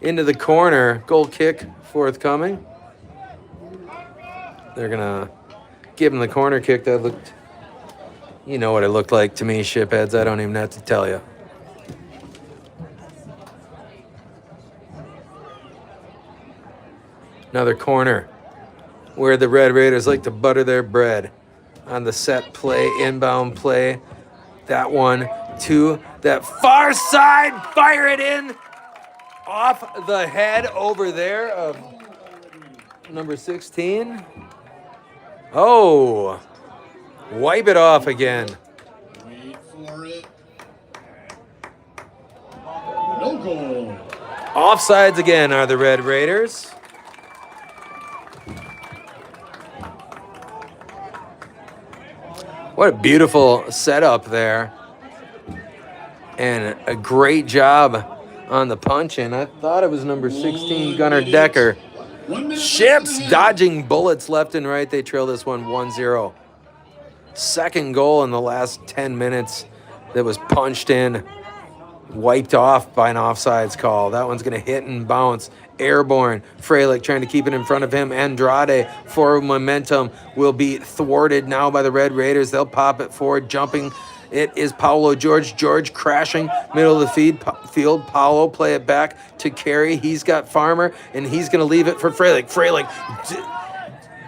into the corner. Goal kick forthcoming. They're going to give him the corner kick. That looked, you know what it looked like to me, shipheads. I don't even have to tell you. Another corner where the Red Raiders like to butter their bread. On the set play, inbound play. That one to that far side. Fire it in off the head over there of number 16. Oh, wipe it off again. Wait for it. No goal. Offsides again are the Red Raiders. What a beautiful setup there. And a great job on the punch-in. I thought it was number 16, Gunnar Decker. Ships dodging bullets left and right. They trail this one 1-0. Second goal in the last 10 minutes that was punched in. Wiped off by an offsides call. That one's going to hit and bounce. Airborne. Freilich trying to keep it in front of him. Andrade for momentum will be thwarted now by the Red Raiders. They'll pop it forward. Jumping. It is Paulo George. George crashing. Middle of the field. Paulo play it back to Carey. He's got Farmer, and he's going to leave it for Freilich. Freilich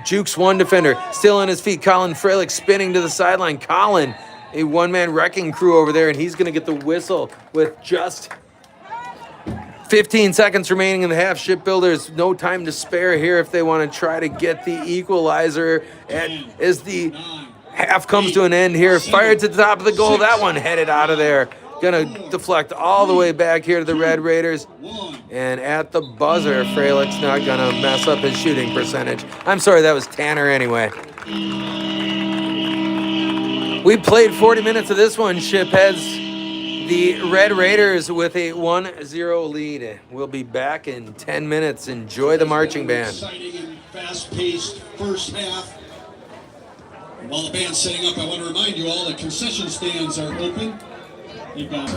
jukes one defender. Still on his feet. Colin Freilich spinning to the sideline. Colin, a one-man wrecking crew over there, and he's going to get the whistle with just 15 seconds remaining in the half. Shipbuilders, no time to spare here if they want to try to get the equalizer as the half comes to an end here. Fired to the top of the goal. That one headed out of there. Going to deflect all the way back here to the Red Raiders. And at the buzzer, Freilich's not going to mess up his shooting percentage. I'm sorry, that was Tanner anyway. We played 40 minutes of this one, shipheads. The Red Raiders with a 1-0 lead. We'll be back in 10 minutes. Enjoy the marching band. Exciting and fast-paced first half. And while the band's setting up, I want to remind you all that concession stands are open. You've got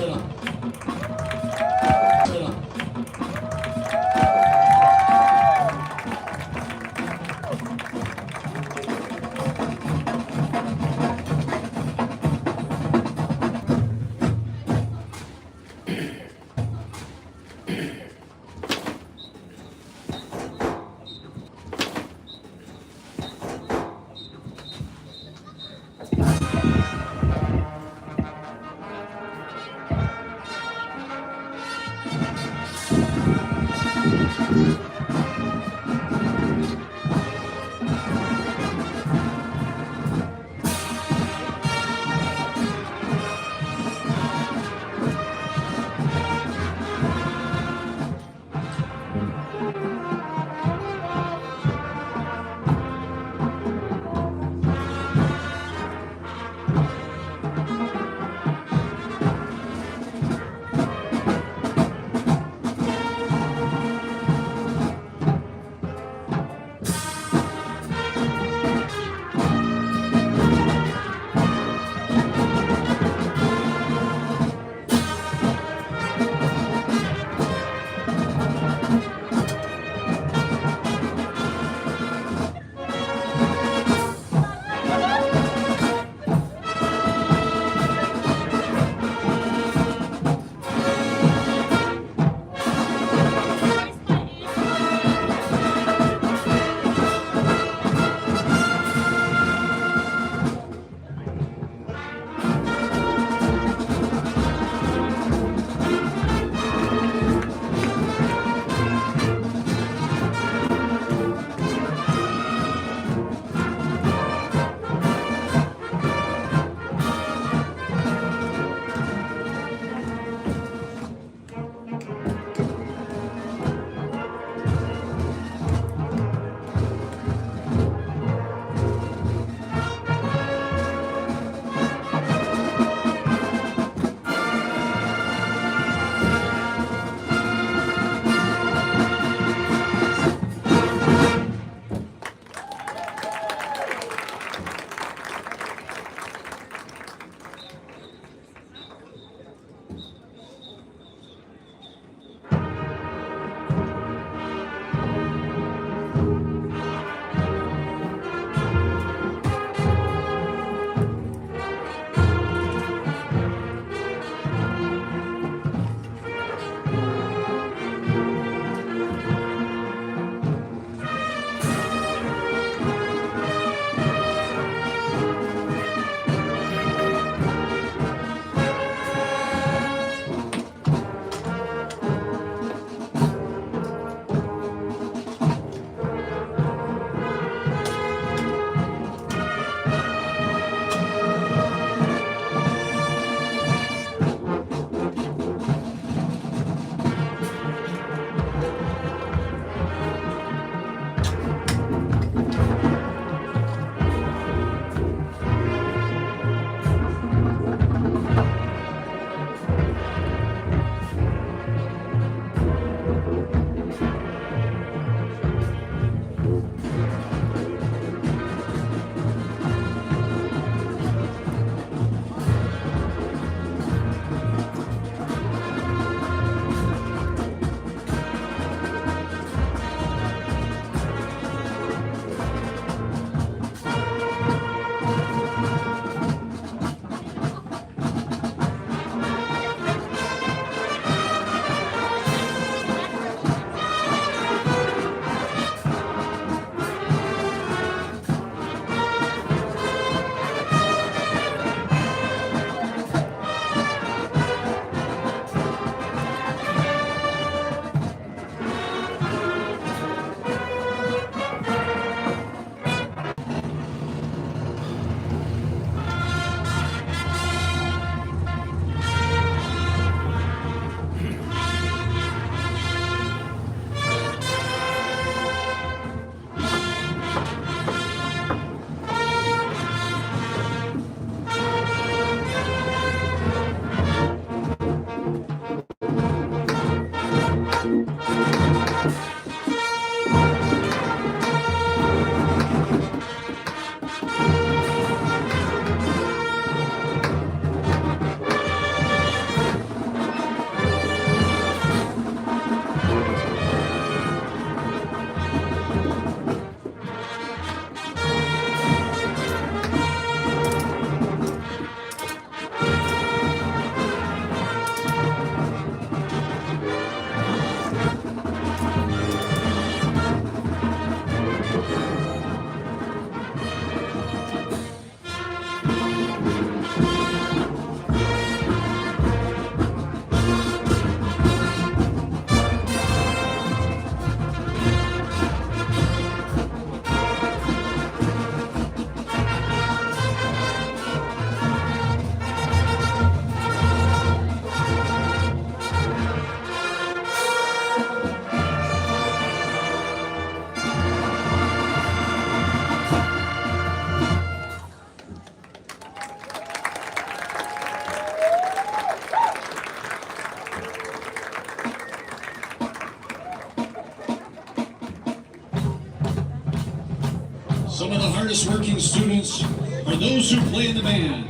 Some of the hardest working students are those who play in the band.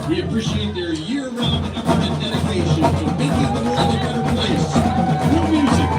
We appreciate their year-round effort and dedication to making the world a better place through music.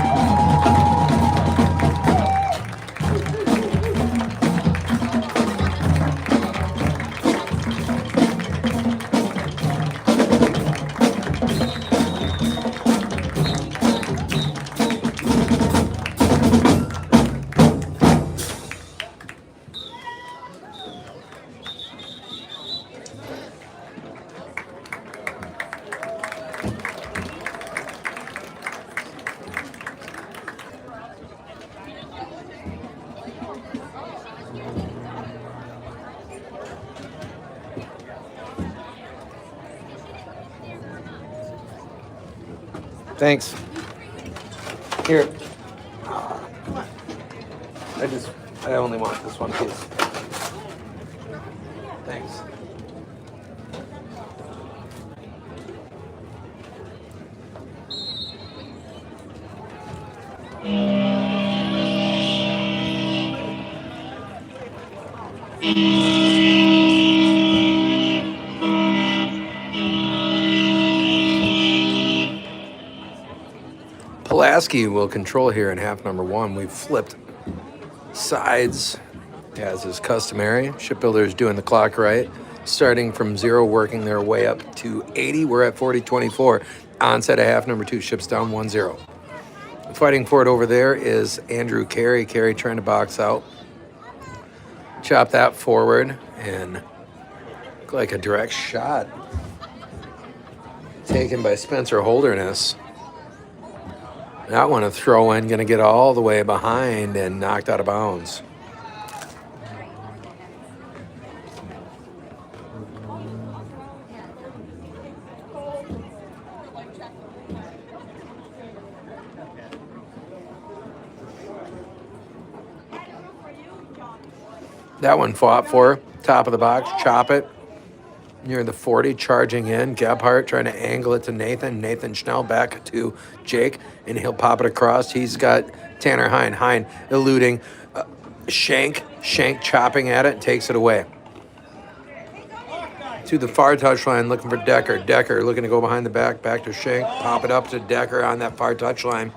Thanks. Here. I only want this one piece. Thanks. Pulaski will control here in half number one. We've flipped sides as is customary. Shipbuilders doing the clock right. Starting from 0, working their way up to 80. We're at 40-24. Onset of half number two. Ships down 1-0. Fighting for it over there is Andrew Carey. Carey trying to box out. Chop that forward and look like a direct shot taken by Spencer Holderness. That one a throw in, going to get all the way behind and knocked out of bounds. That one fought for. Top of the box, chop it. Near the 40, charging in. Gebhardt trying to angle it to Nathan. Nathan Schnell back to Jake, and he'll pop it across. He's got Tanner Hine. Hine eluding Shank. Shank chopping at it and takes it away. To the far touchline, looking for Decker. Decker looking to go behind the back. Back to Shank. Pop it up to Decker on that far touchline.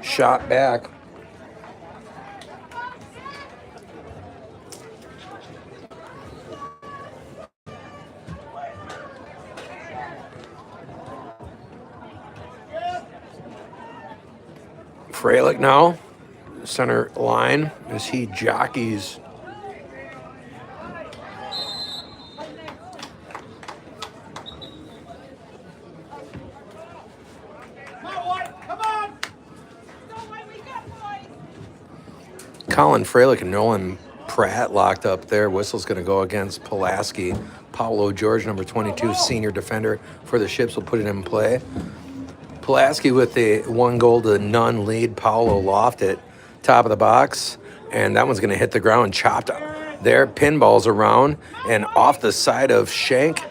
Shot back. Freilich now, center line, as he jockeys. Colin Freilich and Nolan Pratt locked up there. Whistle's going to go against Pulaski. Paulo George, number 22, senior defender for the Ships, will put it in play. Pulaski with the 1-0 lead. Paulo lofted top of the box, and that one's going to hit the ground, chopped there. Pinballs around and off the side of Shank.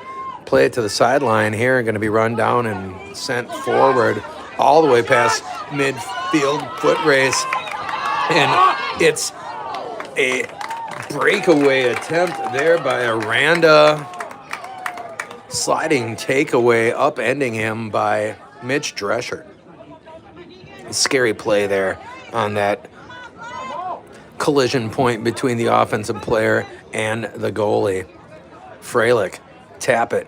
Play it to the sideline here, going to be run down and sent forward all the way past midfield foot race. And it's a breakaway attempt there by Aranda. Sliding takeaway, upending him by Mitch Drescher. Scary play there on that collision point between the offensive player and the goalie. Freilich, tap it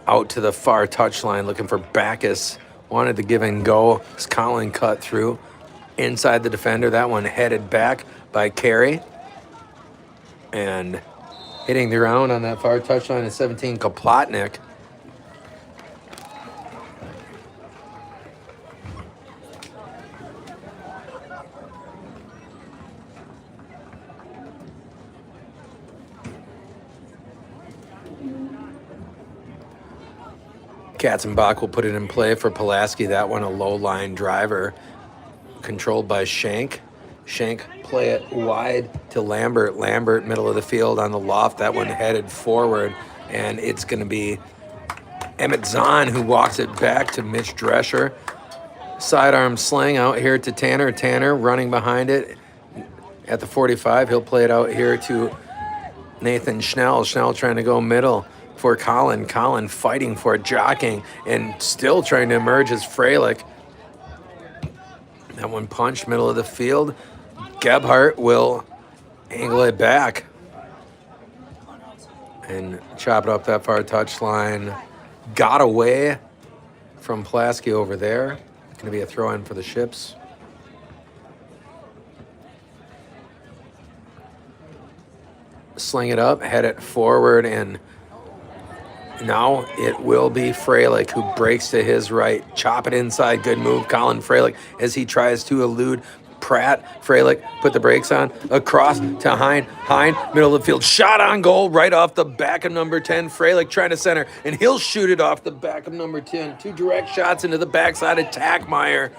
out to the far touchline, looking for Backus. Wanted to give and go. As Colin cut through inside the defender. That one headed back by Carey. And hitting the ground on that far touchline is 17, Koplotnik. Katzenbach will put it in play for Pulaski. That one a low line driver controlled by Shank. Shank play it wide to Lambert. Lambert middle of the field on the loft. That one headed forward, and it's going to be Emmett Zahn who walks it back to Mitch Drescher. Sidearm sling out here to Tanner. Tanner running behind it. at the 45. He'll play it out here to Nathan Schnell. Schnell trying to go middle for Colin. Colin fighting for it, jockeying, and still trying to emerge as Freilich. That one punched middle of the field. Gebhardt will angle it back and chop it up that far touchline. Got away from Pulaski over there. Going to be a throw-in for the Ships. Sling it up, head it forward, and now it will be Freilich who breaks to his right. Chop it inside, good move. Colin Freilich as he tries to elude Pratt. Freilich put the brakes on, across to Hine. Hine, middle of the field, shot on goal right off the back of number 10. Freilich trying to center, and he'll shoot it off the back of number 10. Two direct shots into the backside of Tackmeyer.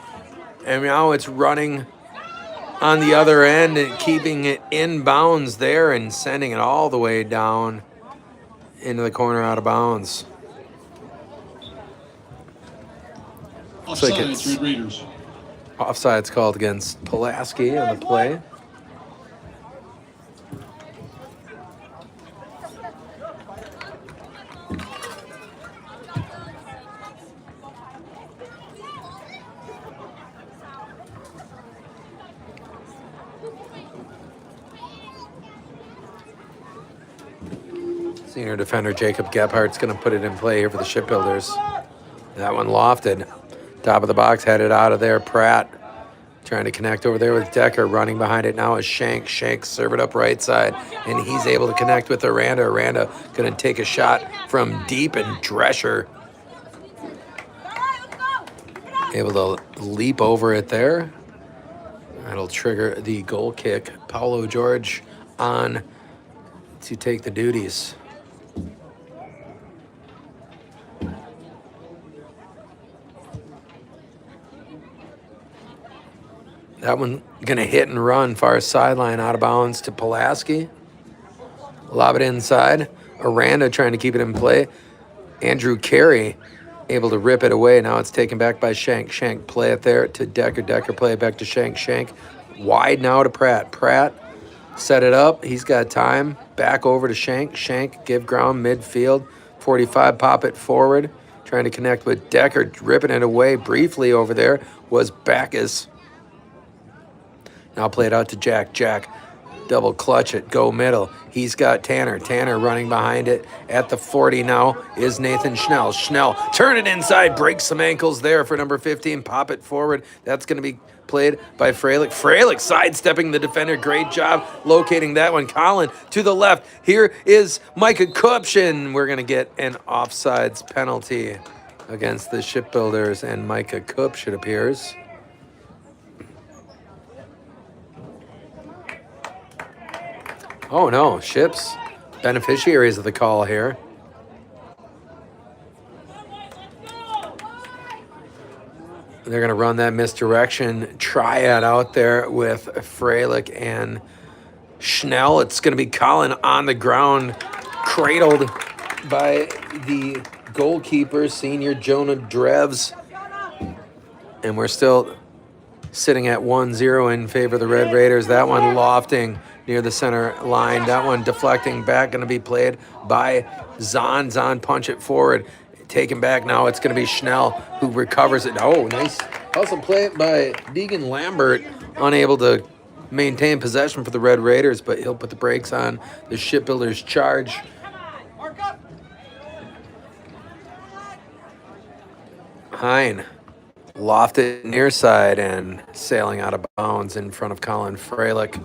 And now it's running on the other end and keeping it in bounds there and sending it all the way down into the corner out of bounds. Looks like it's Red Raiders. offsides called against Pulaski on the play. Senior defender Jacob Gebhardt's going to put it in play here for the Shipbuilders. That one lofted. Top of the box, headed out of there. Pratt trying to connect over there with Decker. Running behind it now is Shank. Shank serve it up right side, and he's able to connect with Aranda. Aranda going to take a shot from deep, and Drescher able to leap over it there. That'll trigger the goal kick. Paulo George on to take the duties. That one going to hit and run far sideline out of bounds to Pulaski. Lob it inside. Aranda trying to keep it in play. Andrew Carey able to rip it away. Now it's taken back by Shank. Shank play it there to Decker. Decker play it back to Shank. Shank wide now to Pratt. Pratt set it up. He's got time. Back over to Shank. Shank give ground midfield. 45 pop it forward. Trying to connect with Decker. Ripping it away briefly over there was Backus. Now play it out to Jack. Jack, double clutch it, go middle. He's got Tanner. Tanner running behind it. At the 40 now is Nathan Schnell. Schnell, turn it inside, break some ankles there for number 15. Pop it forward. That's going to be played by Freilich. Freilich sidestepping the defender. Great job locating that one. Colin to the left. Here is Micah Kupchin. We're going to get an offsides penalty against the Shipbuilders and Micah Kupch, it appears. Oh no, Ships, beneficiaries of the call here. They're going to run that misdirection triad out there with Freilich and Schnell. It's going to be Colin on the ground, cradled by the goalkeeper, senior Jonah Dreves. And we're still sitting at 1-0 in favor of the Red Raiders. That one lofting near the center line. That one deflecting back, going to be played by Zahn. Zahn punch it forward. Taken back now, it's going to be Schnell who recovers it. Oh, nice hustle play by Deegan Lambert. Unable to maintain possession for the Red Raiders, but he'll put the brakes on the Shipbuilders charge. Hine lofted near side and sailing out of bounds in front of Colin Freilich.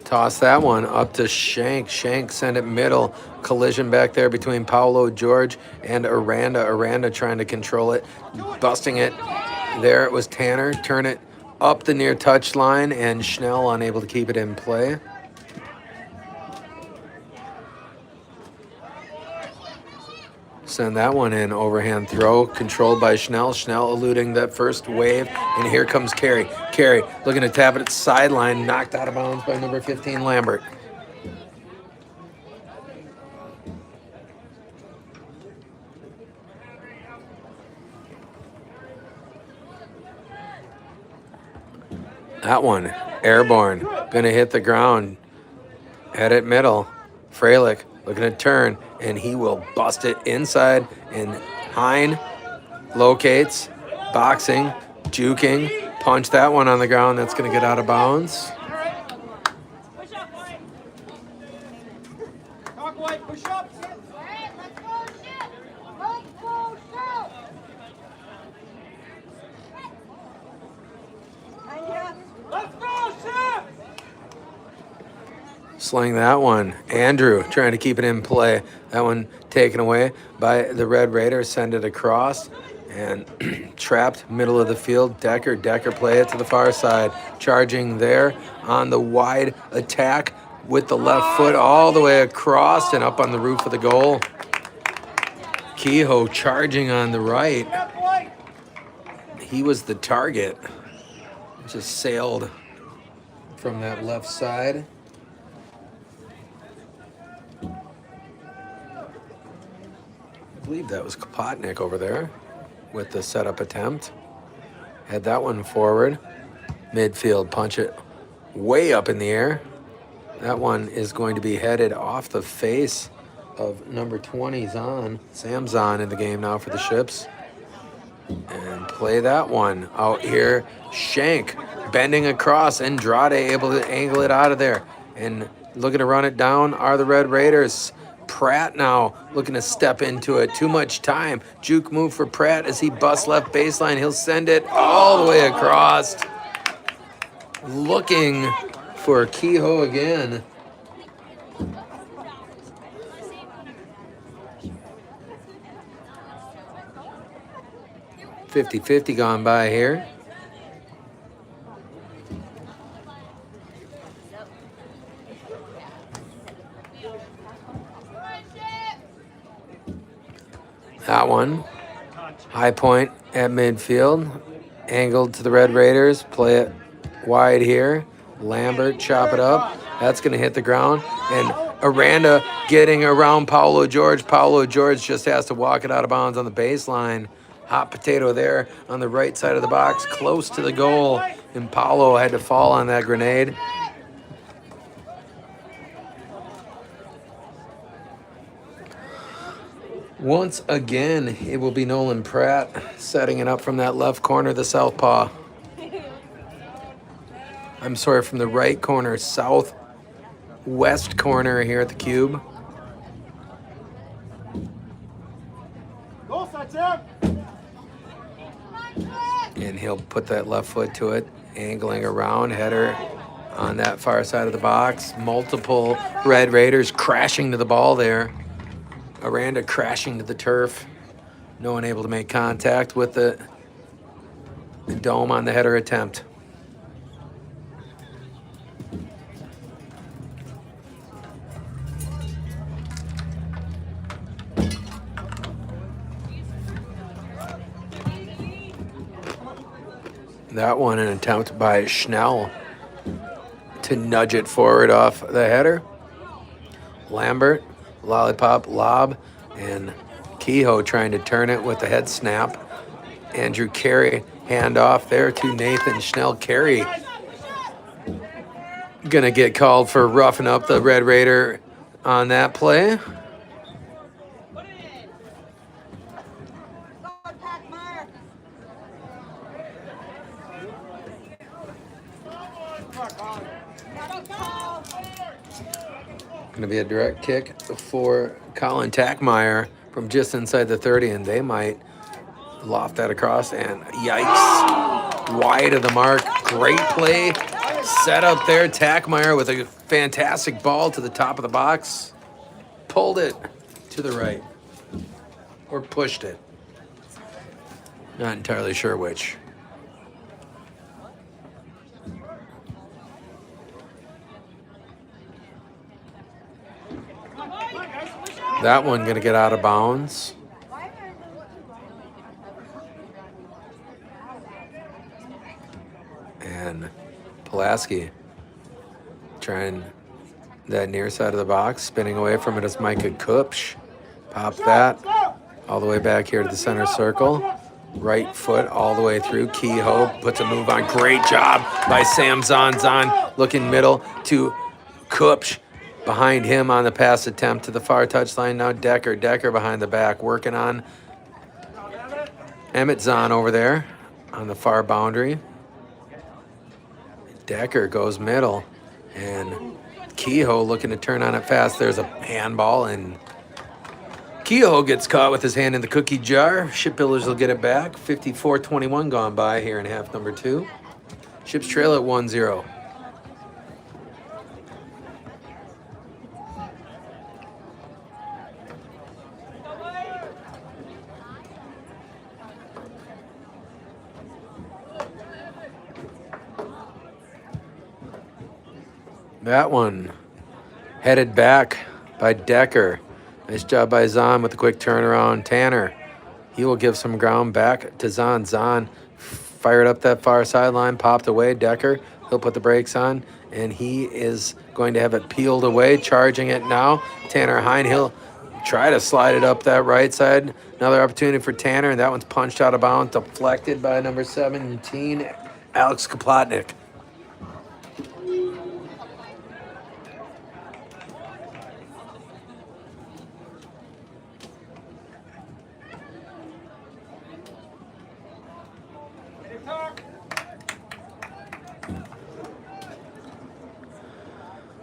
Toss that one up to Shank. Shank send it middle. Collision back there between Paulo George and Aranda. Aranda trying to control it, busting it. There it was Tanner. Turn it up the near touch line, and Schnell unable to keep it in play. Send that one in, overhand throw, controlled by Schnell. Schnell eluding that first wave, and here comes Carey. Carey looking to tap it at sideline, knocked out of bounds by number 15, Lambert. That one, airborne, gonna hit the ground. Head at middle. Freilich looking to turn, and he will bust it inside. And Hein locates, boxing, juking, punch that one on the ground. That's gonna get out of bounds. Talk White, push up. Let's go, Chef! Sling that one. Andrew trying to keep it in play. That one taken away by the Red Raiders. Send it across. And trapped middle of the field. Decker play it to the far side. Charging there on the wide attack with the left foot all the way across and up on the roof of the goal. Kehoe charging on the right. He was the target. Just sailed from that left side. I believe that was Kapotnik over there with the setup attempt. Had that one forward. Midfield, punch it way up in the air. That one is going to be headed off the face of number 20, Zahn. Sam Zahn in the game now for the Ships. And play that one out here. Shank bending across. Andrade able to angle it out of there. And looking to run it down are the Red Raiders. Pratt now looking to step into it. Too much time. Juke move for Pratt as he busts left baseline. He'll send it all the way across. Looking for Kehoe again. 50-50 gone by here. That one. High point at midfield. Angled to the Red Raiders. Play it wide here. Lambert, chop it up. That's going to hit the ground. And Aranda getting around Paulo George. Paulo George just has to walk it out of bounds on the baseline. Hot potato there on the right side of the box, close to the goal. And Paulo had to fall on that grenade. Once again, it will be Nolan Pratt setting it up from that left corner, the southpaw. I'm sorry, from the right corner, southwest corner here at the cube. And he'll put that left foot to it, angling around, header on that far side of the box. Multiple Red Raiders crashing to the ball there. Aranda crashing to the turf. No one able to make contact with the dome on the header attempt. That one an attempt by Schnell to nudge it forward off the header. Lambert, lollipop, lob, and Kehoe trying to turn it with the head snap. Andrew Carey, handoff there to Nathan Schnell. Carey gonna get called for roughing up the Red Raider on that play. Going to be a direct kick for Colin Tackmeyer from just inside the 30, and they might loft that across, and yikes, wide of the mark. Great play set up there. Tackmeyer with a fantastic ball to the top of the box. Pulled it to the right, or pushed it. Not entirely sure which. That one going to get out of bounds. And Pulaski trying that near side of the box. Spinning away from it is Micah Kupch. Pop that all the way back here to the center circle. Right foot all the way through. Kehoe puts a move on. Great job by Sam Zahn. Zahn looking middle to Kupch. Behind him on the pass attempt to the far touchline. Now Decker. Decker behind the back working on Emmett Zahn over there on the far boundary. Decker goes middle. And Kehoe looking to turn on it fast. There's a handball, and Kehoe gets caught with his hand in the cookie jar. Shipbuilders will get it back. 54-21 gone by here in half number 2. Ships trail at 1-0. That one headed back by Decker. Nice job by Zahn with the quick turnaround. Tanner, he will give some ground back to Zahn. Zahn fired up that far sideline, popped away. Decker, he'll put the brakes on, and he is going to have it peeled away, charging it now. Tanner Hein, he'll try to slide it up that right side. Another opportunity for Tanner, and that one's punched out of bounds, deflected by number 17, Alex Kaplotnik.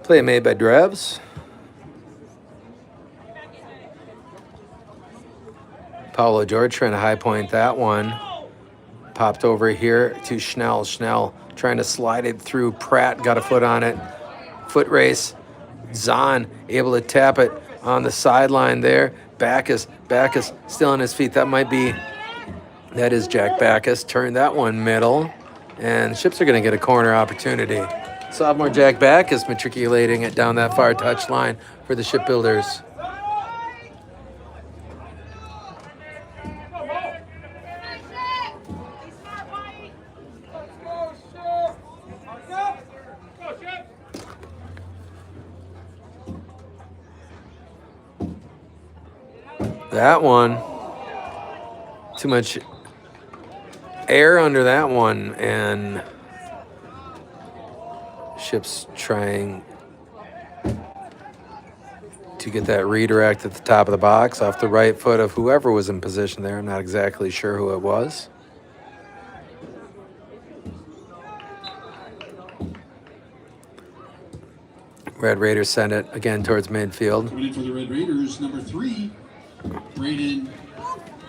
Play made by Drebs. Paulo George trying to high point that one. Popped over here to Schnell. Schnell trying to slide it through. Pratt got a foot on it. Foot race. Zahn able to tap it on the sideline there. Backus still on his feet. That is Jack Backus. Turned that one middle. And the Ships are going to get a corner opportunity. Sophomore Jack Backus matriculating it down that far touchline for the Shipbuilders. That one, too much air under that one, and Ships trying to get that redirect at the top of the box off the right foot of whoever was in position there. I'm not exactly sure who it was. Red Raiders send it again towards midfield. Coming in for the Red Raiders, number 3, Braden.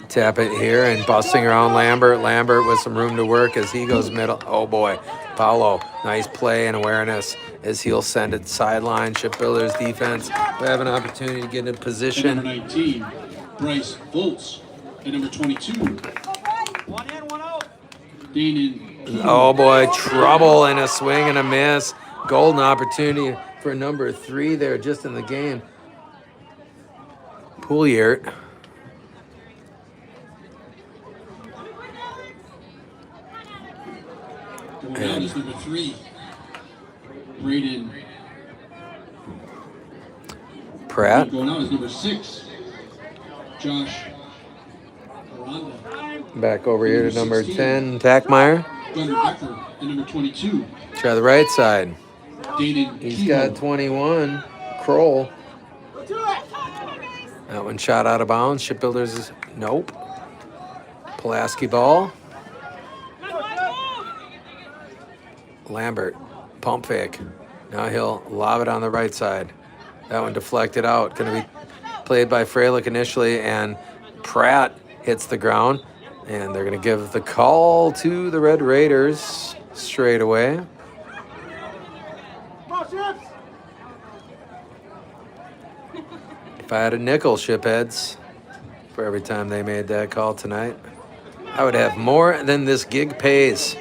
Tap it here and busting around Lambert. Lambert with some room to work as he goes middle. Oh boy, Paulo, nice play and awareness as he'll send it sideline. Shipbuilders defense will have an opportunity to get in position. And number 19, Bryce Volts. And number 22, 1 in, 1 out. Danon. Oh boy, trouble and a swing and a miss. Golden opportunity for number 3 there just in the game. Pouliot. Going down is number 3, Braden. Pratt. Going out is number 6, Josh Aranda. Back over here to number 10, Tackmeyer. Gunnar Becker. And number 22, Try the right side. Danon. He's got 21. Kroll. That one shot out of bounds. Shipbuilders, nope. Pulaski ball. Lambert, pump fake. Now he'll lob it on the right side. That one deflected out. Going to be played by Freilich initially, and Pratt hits the ground. And they're going to give the call to the Red Raiders straight away. If I had a nickel, Shipheads, for every time they made that call tonight, I would have more than this gig pays.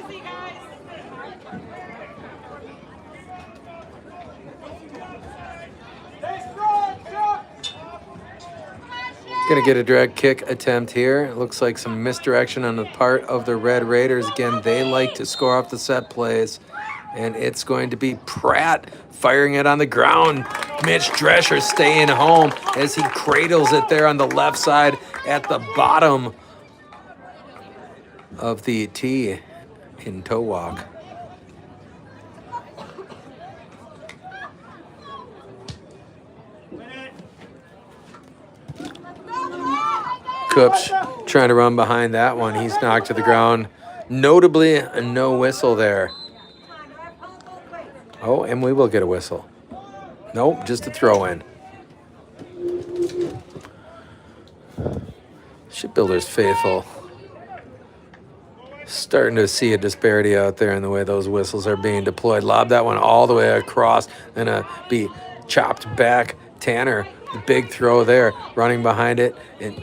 Going to get a drag kick attempt here. It looks like some misdirection on the part of the Red Raiders. Again, they like to score off the set plays. And it's going to be Pratt firing it on the ground. Mitch Drescher staying home as he cradles it there on the left side at the bottom of the tee in toe walk. Coops trying to run behind that one. He's knocked to the ground. Notably, a no whistle there. Oh, and we will get a whistle. Nope, just a throw in. Shipbuilders faithful. Starting to see a disparity out there in the way those whistles are being deployed. Lob that one all the way across and be chopped back. Tanner, the big throw there, running behind it and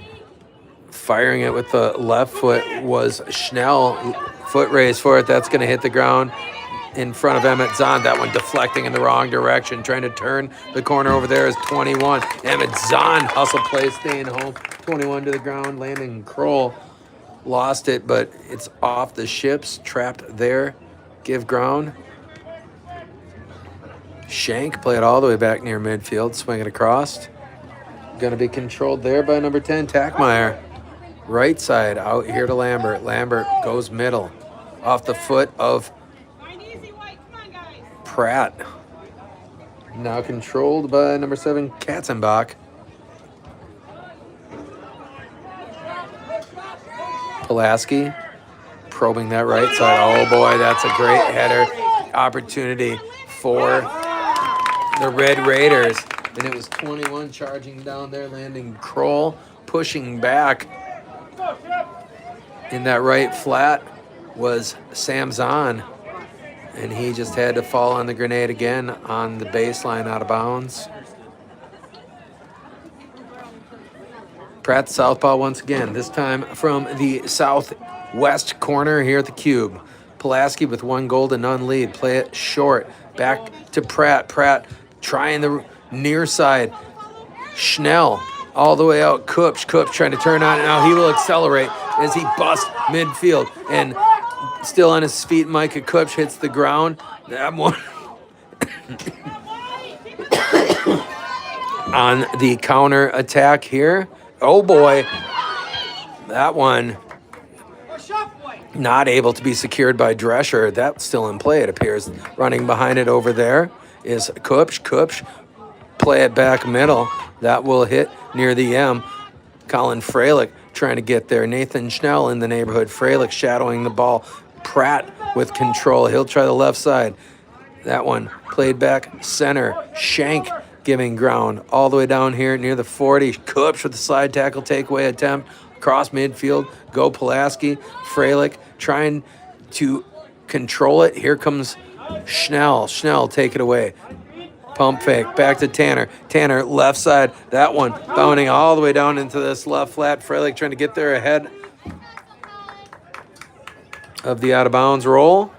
firing it with the left foot was Schnell. Foot raise for it. That's going to hit the ground in front of Emmett Zahn. That one deflecting in the wrong direction. Trying to turn the corner over there is 21. Emmett Zahn, hustle play, staying home. 21 to the ground. Landon Kroll lost it, but it's off the ships. Trapped there. Give ground. Shank play it all the way back near midfield. Swing it across. Going to be controlled there by number 10, Tackmeyer. Right side out here to Lambert. Lambert goes middle. Off the foot of Pratt. Now controlled by number 7, Katzenbach. Pulaski probing that right side. Oh boy, that's a great header. Opportunity for the Red Raiders. And it was 21 charging down there, landing Kroll, pushing back. In that right flat was Sam Zahn. And he just had to fall on the grenade again on the baseline out of bounds. Pratt southpaw once again, this time from the southwest corner here at the cube. Pulaski with 1 goal to none lead. Play it short. Back to Pratt. Pratt trying the near side. Schnell all the way out. Kupch trying to turn on it. Now he will accelerate as he busts midfield. And still on his feet, Micah Kupch hits the ground. That one on the counter attack here. Oh boy, that one not able to be secured by Drescher. That's still in play, it appears. Running behind it over there is Kupch. Kupch play it back middle. That will hit near the M. Colin Freilich trying to get there. Nathan Schnell in the neighborhood. Freilich shadowing the ball. Pratt with control. He'll try the left side. That one played back center. Shank giving ground all the way down here near the 40. Kupch with the slide tackle takeaway attempt. Cross midfield. Go Pulaski. Freilich trying to control it. Here comes Schnell. Schnell take it away. Pump fake. Back to Tanner. Tanner left side. That one bounding all the way down into this left flat. Freilich trying to get there ahead of the out of bounds roll.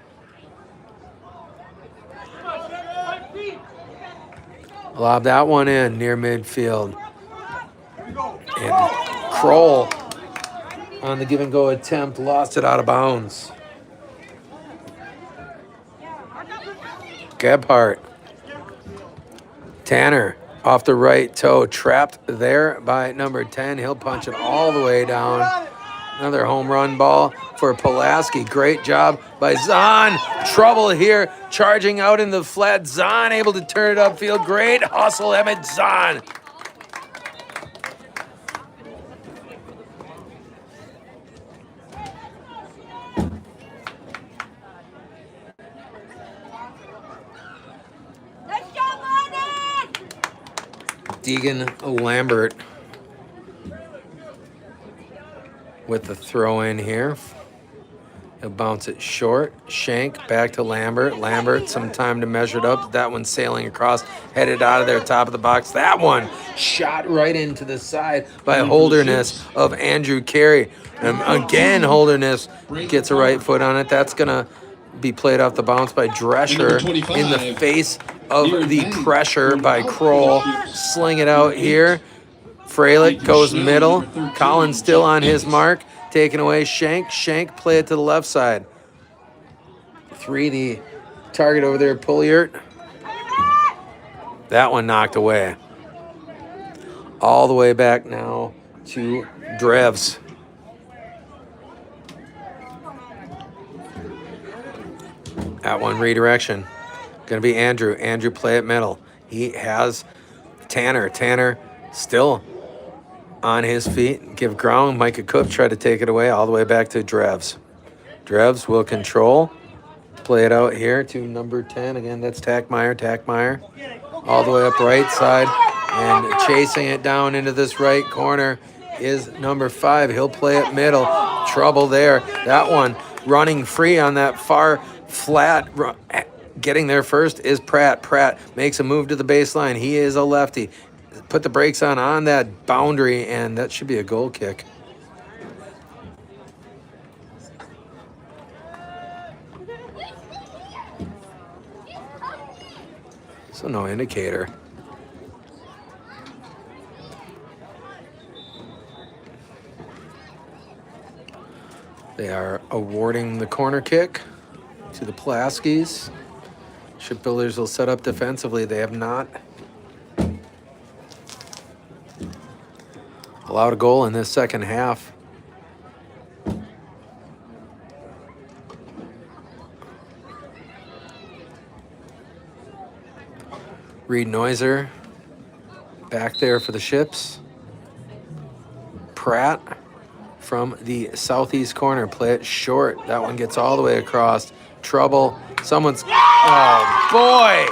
Lob that one in near midfield. And Kroll on the give and go attempt lost it out of bounds. Gebhardt. Tanner off the right toe, trapped there by number 10. He'll punch it all the way down. Another home run ball for Pulaski. Great job by Zahn. Trouble here, charging out in the flat. Zahn able to turn it upfield. Great hustle, Emmett Zahn. Deegan Lambert with the throw in here. He'll bounce it short. Shank back to Lambert. Lambert, some time to measure it up. That one sailing across, headed out of there, top of the box. That one shot right into the side by Holderness of Andrew Carey. And again, Holderness gets a right foot on it. That's going to be played off the bounce by Drescher in the face of the pressure by Kroll. Sling it out here. Freilich goes middle. Collins still on his mark. Taken away Shank. Shank play it to the left side. 3, the target over there, Pulliert. That one knocked away. All the way back now to Drevs. That one redirection. Going to be Andrew. Andrew play at middle. He has Tanner. Tanner still on his feet. Give ground. Micah Cook try to take it away all the way back to Drevs. Drevs will control. Play it out here to number 10. Again, that's Tackmeyer. Tackmeyer all the way up right side. And chasing it down into this right corner is number 5. He'll play it middle. Trouble there. That one running free on that far flat. Getting there first is Pratt. Pratt makes a move to the baseline. He is a lefty. Put the brakes on that boundary, and that should be a goal kick. So no indicator. They are awarding the corner kick to the Pulaskis. Shipbuilders will set up defensively. They have not allowed a goal in this second half. Reed Noiser back there for the Ships. Pratt from the southeast corner. Play it short. That one gets all the way across. Trouble. Someone's... Oh, boy!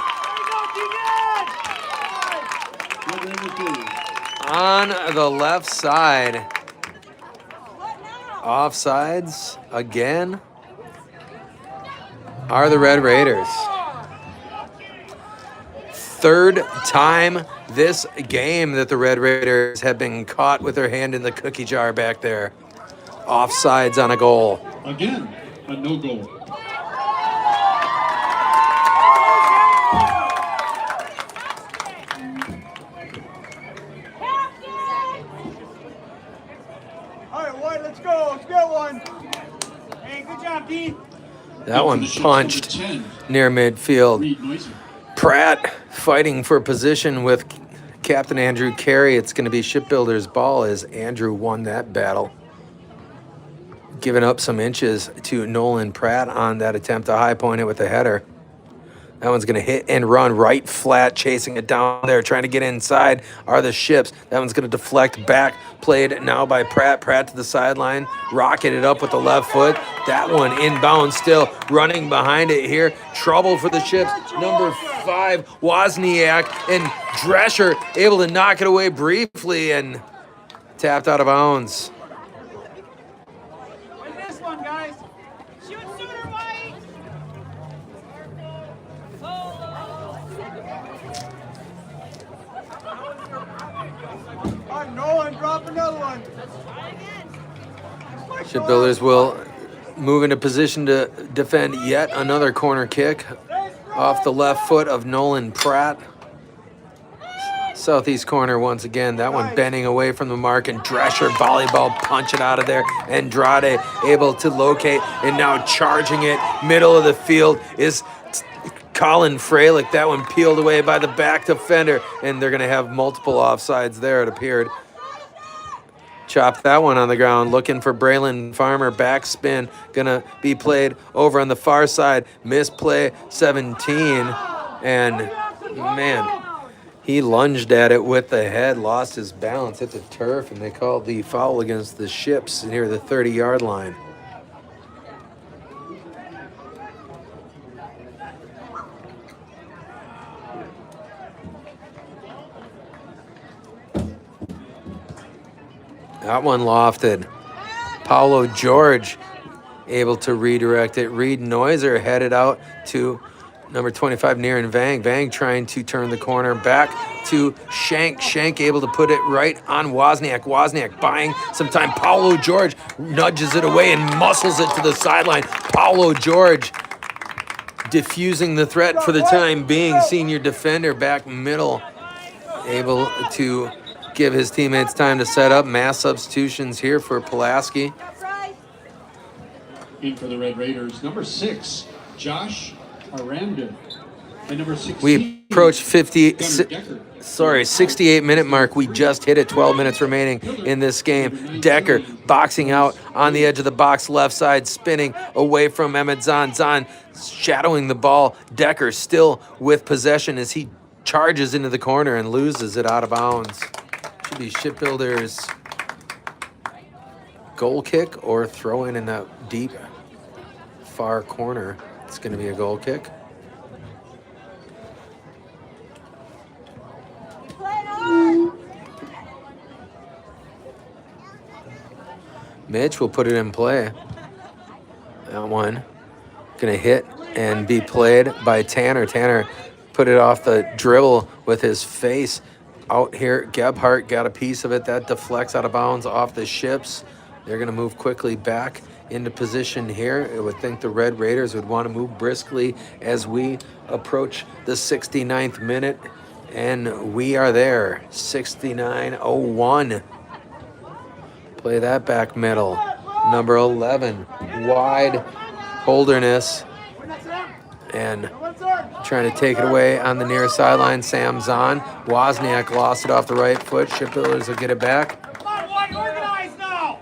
On the left side. Offsides again are the Red Raiders. Third time this game that the Red Raiders have been caught with their hand in the cookie jar back there. Offsides on a goal. Again, a no goal. All right, White, let's go. Let's get one. Hey, good job, Dean. That one punched near midfield. Reed Noiser. Pratt fighting for position with Captain Andrew Carey. It's going to be Shipbuilders' ball as Andrew won that battle. Giving up some inches to Nolan Pratt on that attempt to high point it with a header. That one's going to hit and run right flat, chasing it down there, trying to get inside are the Ships. That one's going to deflect back, played now by Pratt. Pratt to the sideline, rocketed up with the left foot. That one inbound still, running behind it here. Trouble for the Ships. Number 5, Wozniak, and Drescher able to knock it away briefly and tapped out of bounds. Win this one, guys. Shoot sooner, White! All right, Nolan, drop another one. Shipbuilders will move into position to defend yet another corner kick off the left foot of Nolan Pratt. Southeast corner once again. That one bending away from the mark, and Drescher volleyball punch it out of there. Andrade able to locate, and now charging it middle of the field is Colin Freilich. That one peeled away by the back defender, and they're going to have multiple offsides there, it appeared. Chopped that one on the ground, looking for Braylon Farmer. Backspin going to be played over on the far side. Misplay 17, and man, he lunged at it with the head, lost his balance, hit the turf, and they called the foul against the Ships near the 30-yard line. That one lofted. Paulo George able to redirect it. Reed Noiser headed out to number 25, Niren Vang. Vang trying to turn the corner back to Shank. Shank able to put it right on Wozniak. Wozniak buying some time. Paulo George nudges it away and muscles it to the sideline. Paulo George diffusing the threat for the time being. Senior defender back middle, able to give his teammates time to set up. Mass substitutions here for Pulaski. In for the Red Raiders, number 6, Josh Aranda. And number 16, We approach 50, Gunnar Decker. Sorry, 68-minute mark. We just hit it. 12 minutes remaining in this game. Decker boxing out on the edge of the box, left side, spinning away from Emmett Zahn. Zahn shadowing the ball. Decker still with possession as he charges into the corner and loses it out of bounds. Should be Shipbuilders goal kick or throw in that deep far corner. It's going to be a goal kick. Mitch will put it in play. That one going to hit and be played by Tanner. Tanner put it off the dribble with his face out here. Gebhardt got a piece of it. That deflects out of bounds off the Ships. They're going to move quickly back into position here. I would think the Red Raiders would want to move briskly as we approach the 69th minute. And we are there. 69:01. Play that back middle. Number 11, wide Holderness. And trying to take it away on the near sideline, Sam Zahn. Wozniak lost it off the right foot. Shipbuilders will get it back. Come on, White, organize now!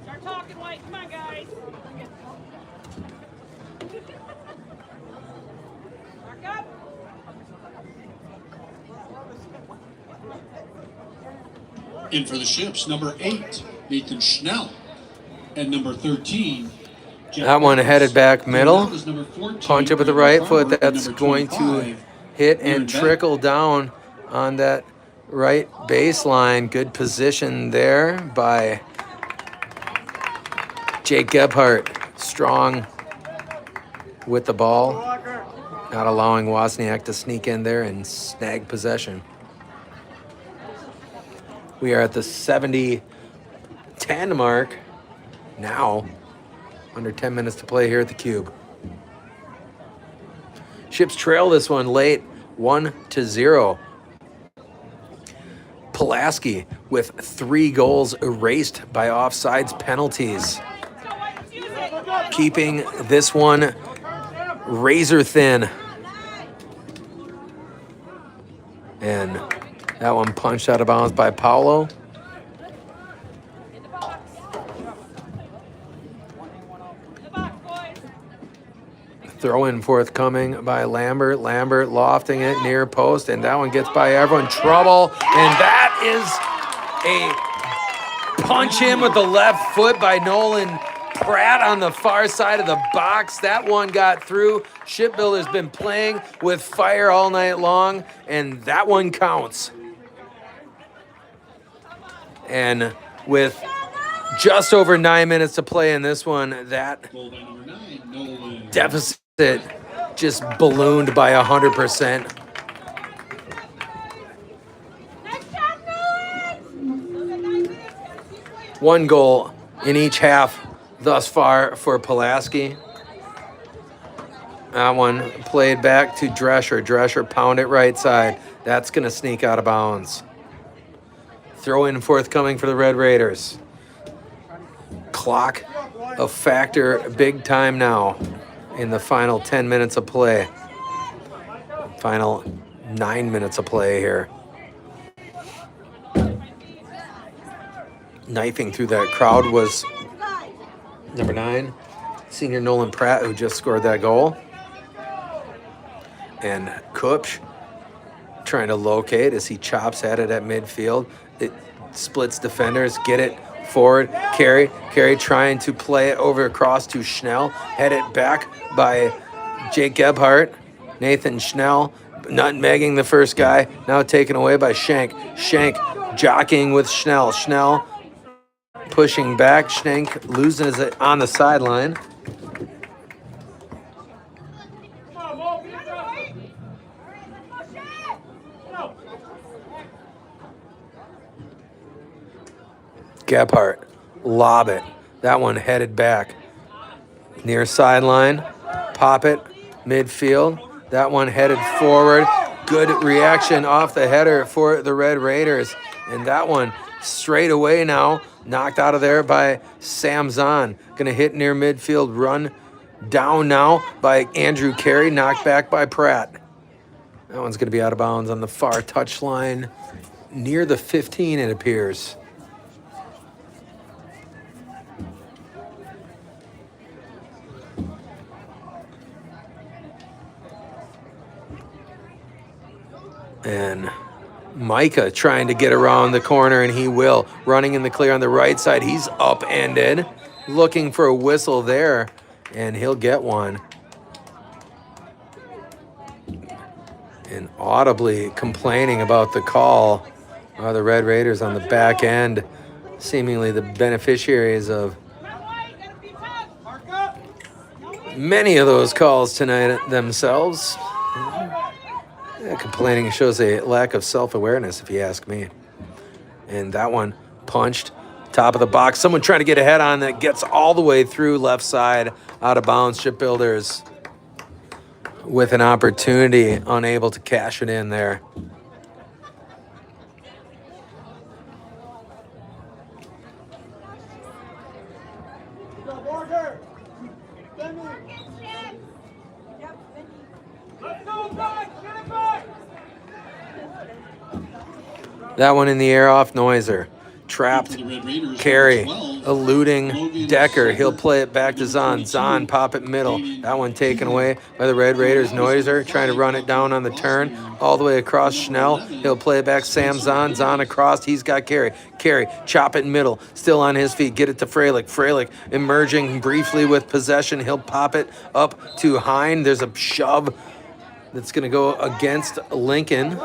Start talking, White. Come on, guys. Back up. In for the Ships, number 8, Nathan Schnell. And number 13, That one headed back middle. That was number 14, Punch up with the Brandon right foot. Farmer, and That's number going to 25, hit and Aaron Beck. trickle down on that right baseline. Good position there by Jake Gebhardt. Strong with the ball. Not allowing Wozniak to sneak in there and snag possession. We are at the 70-10 mark now. Under 10 minutes to play here at the Cube. Ships trail this one late, 1-0. Pulaski with 3 goals erased by offsides penalties. Keeping this one razor thin. And that one punched out of bounds by Paulo. Throw in forthcoming by Lambert. Lambert lofting it near post, and that one gets by everyone. Trouble, and that is a punch in with the left foot by Nolan Pratt on the far side of the box. That one got through. Shipbuilder's been playing with fire all night long, and that one counts. And with just over 9 minutes to play in this one, that Goal by number 9, Nolan. deficit just ballooned by 100%. One goal in each half thus far for Pulaski. That one played back to Drescher. Drescher pound it right side. That's going to sneak out of bounds. Throw in forthcoming for the Red Raiders. Clock a factor big time now in the final 10 minutes of play. Final 9 minutes of play here. Knifing through that crowd was number 9, senior Nolan Pratt, who just scored that goal. And Kupch trying to locate as he chops at it at midfield. It splits defenders, get it forward. Carey trying to play it over across to Schnell. Head it back by Jake Gebhardt. Nathan Schnell nutmegging the first guy. Now taken away by Schenk. Schenk jockeying with Schnell. Schnell pushing back. Schenk losing it on the sideline. Gebhardt, lob it. That one headed back. Near sideline, pop it, midfield. That one headed forward. Good reaction off the header for the Red Raiders. And that one straight away now, knocked out of there by Sam Zahn. Gonna hit near midfield, run Down now by Andrew Carey, knocked back by Pratt. That one's going to be out of bounds on the far touchline, near the 15, it appears. And Micah trying to get around the corner, and he will. Running in the clear on the right side. He's upended, looking for a whistle there, and he'll get one. And audibly complaining about the call are the Red Raiders on the back end, seemingly the beneficiaries of many of those calls tonight themselves. Yeah, complaining shows a lack of self-awareness, if you ask me. And that one punched, top of the box. Someone trying to get ahead on that, gets all the way through left side, out of bounds. Shipbuilders with an opportunity, unable to cash it in there. That one in the air off Noiser. Trapped. Carey eluding Decker. He'll play it back to Zahn. Zahn pop it middle. That one taken away by the Red Raiders. Noiser trying to run it down on the turn all the way across Schnell. He'll play it back. Sam Zahn. Zahn across. He's got Carey. Carey chop it middle. Still on his feet. Get it to Freilich. Freilich emerging briefly with possession. He'll pop it up to Hine. There's a shove that's going to go against Lincoln.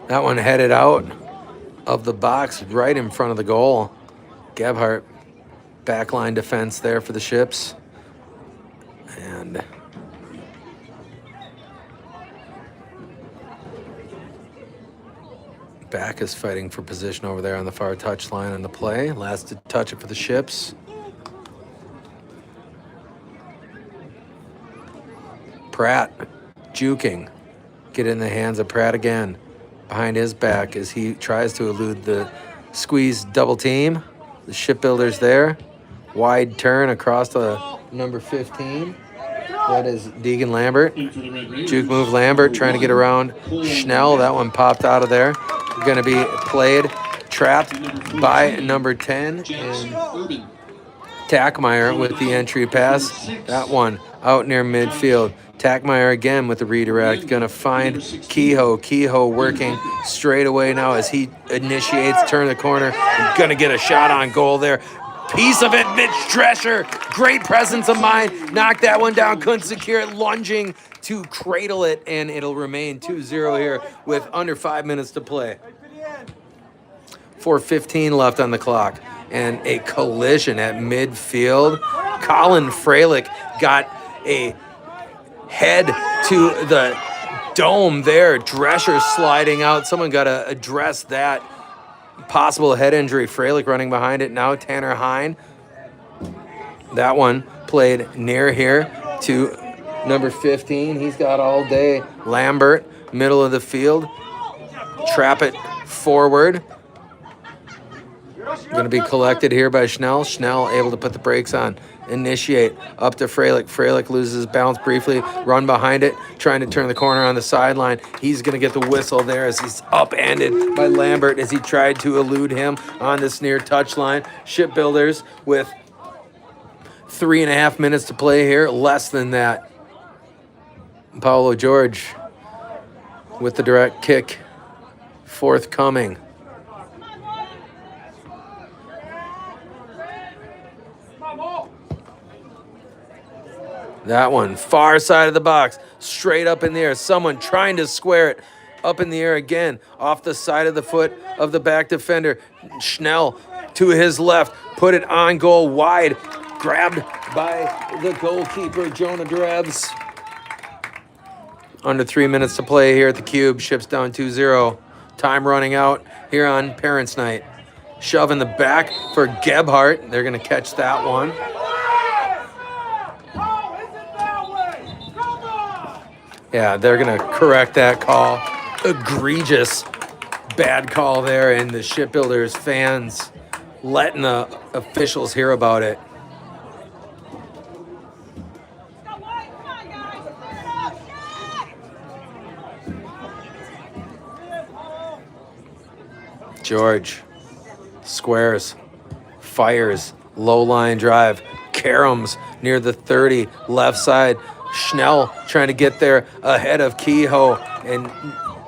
That one headed out of the box right in front of the goal. Gebhardt, backline defense there for the Ships. And Back is fighting for position over there on the far touchline on the play. Last to touch it for the Ships. Pratt juking. Get in the hands of Pratt again. Behind his back as he tries to elude the squeeze double team. The Shipbuilders there. Wide turn across to number 15. That is Deegan Lambert. Juke move Lambert trying to get around Schnell. That one popped out of there. Going to be played, trapped by number 10. And Tackmeyer with the entry pass. That one out near midfield. Tackmeyer again with the redirect. Going to find Kehoe. Kehoe working straight away now as he initiates, turn the corner. Going to get a shot on goal there. Piece of it, Mitch Drescher. Great presence of mind. Knocked that one down, couldn't secure it. Lunging to cradle it, and it'll remain 2-0 here with under 5 minutes to play. 4:15 left on the clock. And a collision at midfield. Colin Freilich got a head to the dome there. Drescher sliding out. Someone got to address that possible head injury. Freilich running behind it now. Tanner Hine. That one played near here to number 15. He's got all day. Lambert, middle of the field. Trap it forward. Going to be collected here by Schnell. Schnell able to put the brakes on. Initiate up to Freilich. Freilich loses bounce briefly. Run behind it. Trying to turn the corner on the sideline. He's going to get the whistle there as he's upended by Lambert as he tried to elude him on this near touchline. Shipbuilders with 3.5 minutes to play here. Less than that. Paulo George with the direct kick forthcoming. That one, far side of the box, straight up in the air. Someone trying to square it up in the air again, off the side of the foot of the back defender. Schnell to his left, put it on goal wide, grabbed by the goalkeeper, Jonah Drebs. Under 3 minutes to play here at the Cube. Ships down 2-0. Time running out here on Parents' Night. Shove in the back for Gebhardt. They're going to catch that one. Yeah, they're going to correct that call. Egregious bad call there, and the Shipbuilders fans letting the officials hear about it. Go White. Come on, guys. Clear it up. Shot! George squares, fires, low line drive, caroms near the 30, left side. Schnell trying to get there ahead of Kehoe and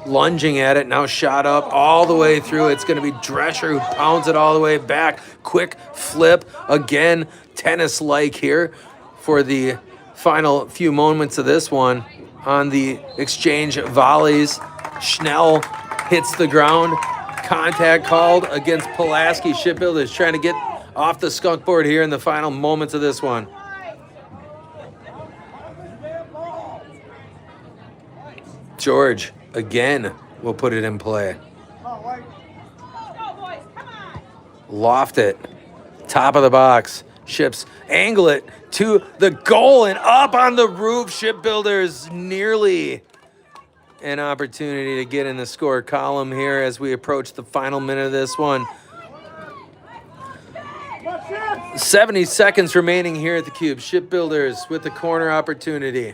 lunging at it. Now shot up all the way through. It's going to be Drescher who pounds it all the way back. Quick flip again, tennis-like here for the final few moments of this one. On the exchange volleys, Schnell hits the ground. Contact called against Pulaski. Shipbuilders trying to get off the skunk board here in the final moments of this one. George again will put it in play. Oh, White. Go, boys. Come on. Loft it. Top of the box. Ships angle it to the goal and up on the roof. Shipbuilders nearly an opportunity to get in the score column here as we approach the final minute of this one. 70 seconds remaining here at the Cube. Shipbuilders with the corner opportunity.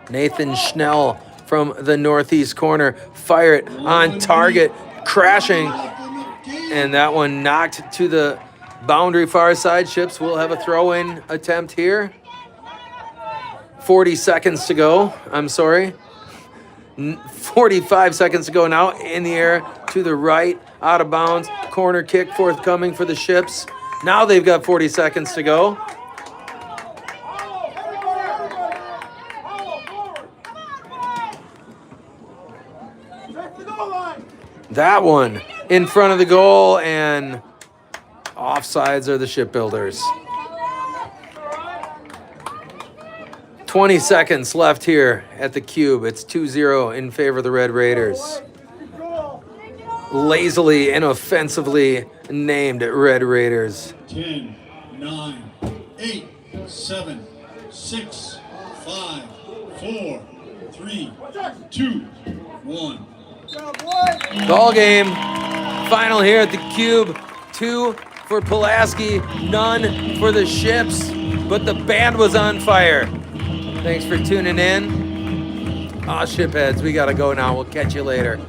Nathan Schnell from the northeast corner. Fire it on target. Crashing. And that one knocked to the boundary far side. Ships will have a throw-in attempt here. 40 seconds to go. I'm sorry. 45 seconds to go now. In the air to the right. Out of bounds. Corner kick forthcoming for the Ships. Now they've got 40 seconds to go. That one in front of the goal, and offsides are the Shipbuilders. 20 seconds left here at the Cube. It's 2-0 in favor of the Red Raiders. Lazily and offensively named Red Raiders. 10, 9, 8, 7, 6, 5, 4, 3, 2, 1. Ball game. Final here at the Cube. 2 for Pulaski, none for the Ships, but the band was on fire. Thanks for tuning in. Shipheads, we gotta go now. We'll catch you later.